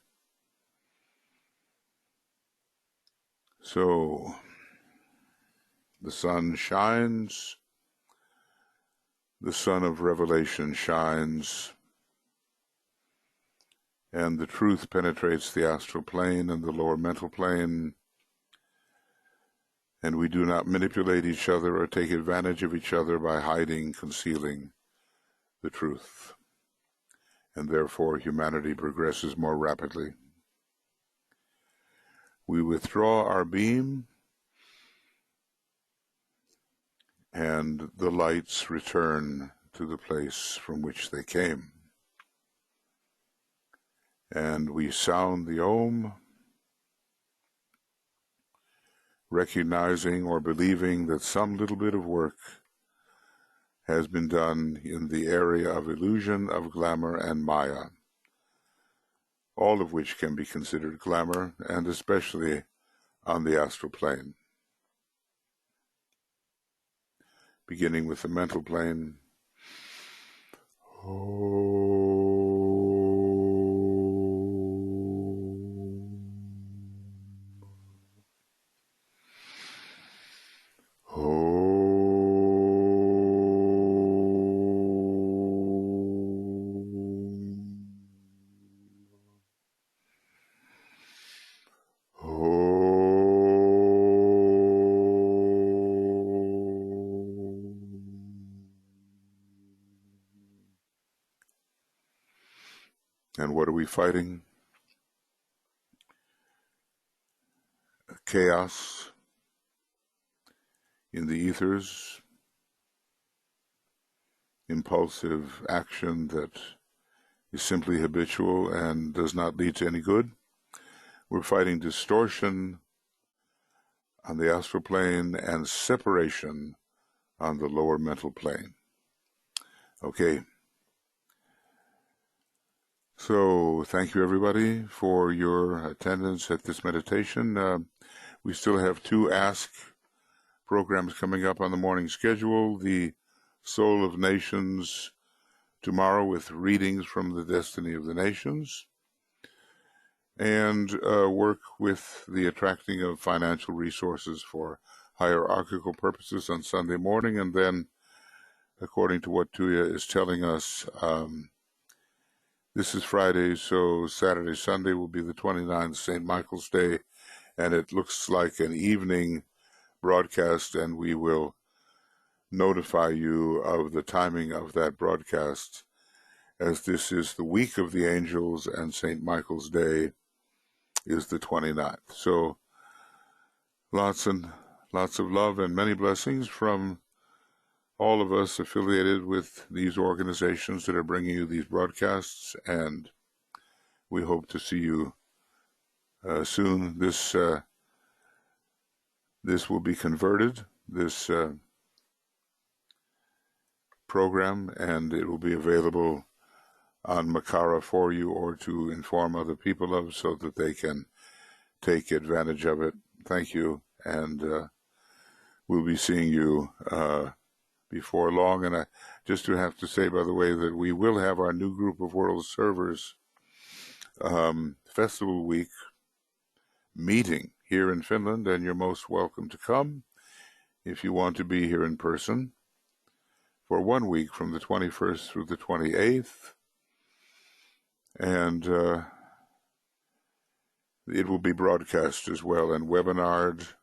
So, the sun shines, the sun of revelation shines, and the truth penetrates the astral plane and the lower mental plane, and we do not manipulate each other or take advantage of each other by hiding, concealing the truth. And therefore humanity progresses more rapidly. We withdraw our beam, and the lights return to the place from which they came. And we sound the Om, recognizing or believing that some little bit of work has been done in the area of illusion, of glamour, and Maya, all of which can be considered glamour, and especially on the astral plane. Beginning with the mental plane. And what are we fighting? Chaos in the ethers, impulsive action that is simply habitual and does not lead to any good. We're fighting distortion on the astral plane and separation on the lower mental plane. Okay. So thank you, everybody, for your attendance at this meditation. We still have 2 Ask programs coming up on the morning schedule. The Soul of Nations tomorrow with readings from the Destiny of the Nations, and work with the attracting of financial resources for hierarchical purposes on Sunday morning. And then, according to what Tuya is telling us, this is Friday, so Saturday, Sunday will be the 29th, St. Michael's Day, and it looks like an evening broadcast, and we will notify you of the timing of that broadcast, as this is the week of the angels and St. Michael's Day is the 29th. So lots of love and many blessings from all of us affiliated with these organizations that are bringing you these broadcasts, and we hope to see you soon. This will be converted, this program, and it will be available on Makara for you, or to inform other people of, so that they can take advantage of it. Thank you, and we'll be seeing you before long. And I just do have to say, by the way, that we will have our new group of world servers Festival Week meeting here in Finland, and you're most welcome to come if you want to be here in person for 1 week from the 21st through the 28th. And it will be broadcast as well and webinared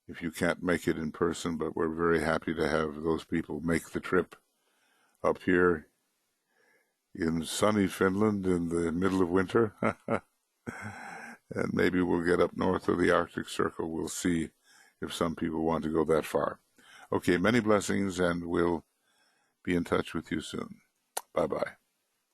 if you can't make it in person, but we're very happy to have those people make the trip up here in sunny Finland in the middle of winter. And maybe we'll get up north of the Arctic Circle. We'll see if some people want to go that far. Okay, many blessings, and we'll be in touch with you soon. Bye-bye.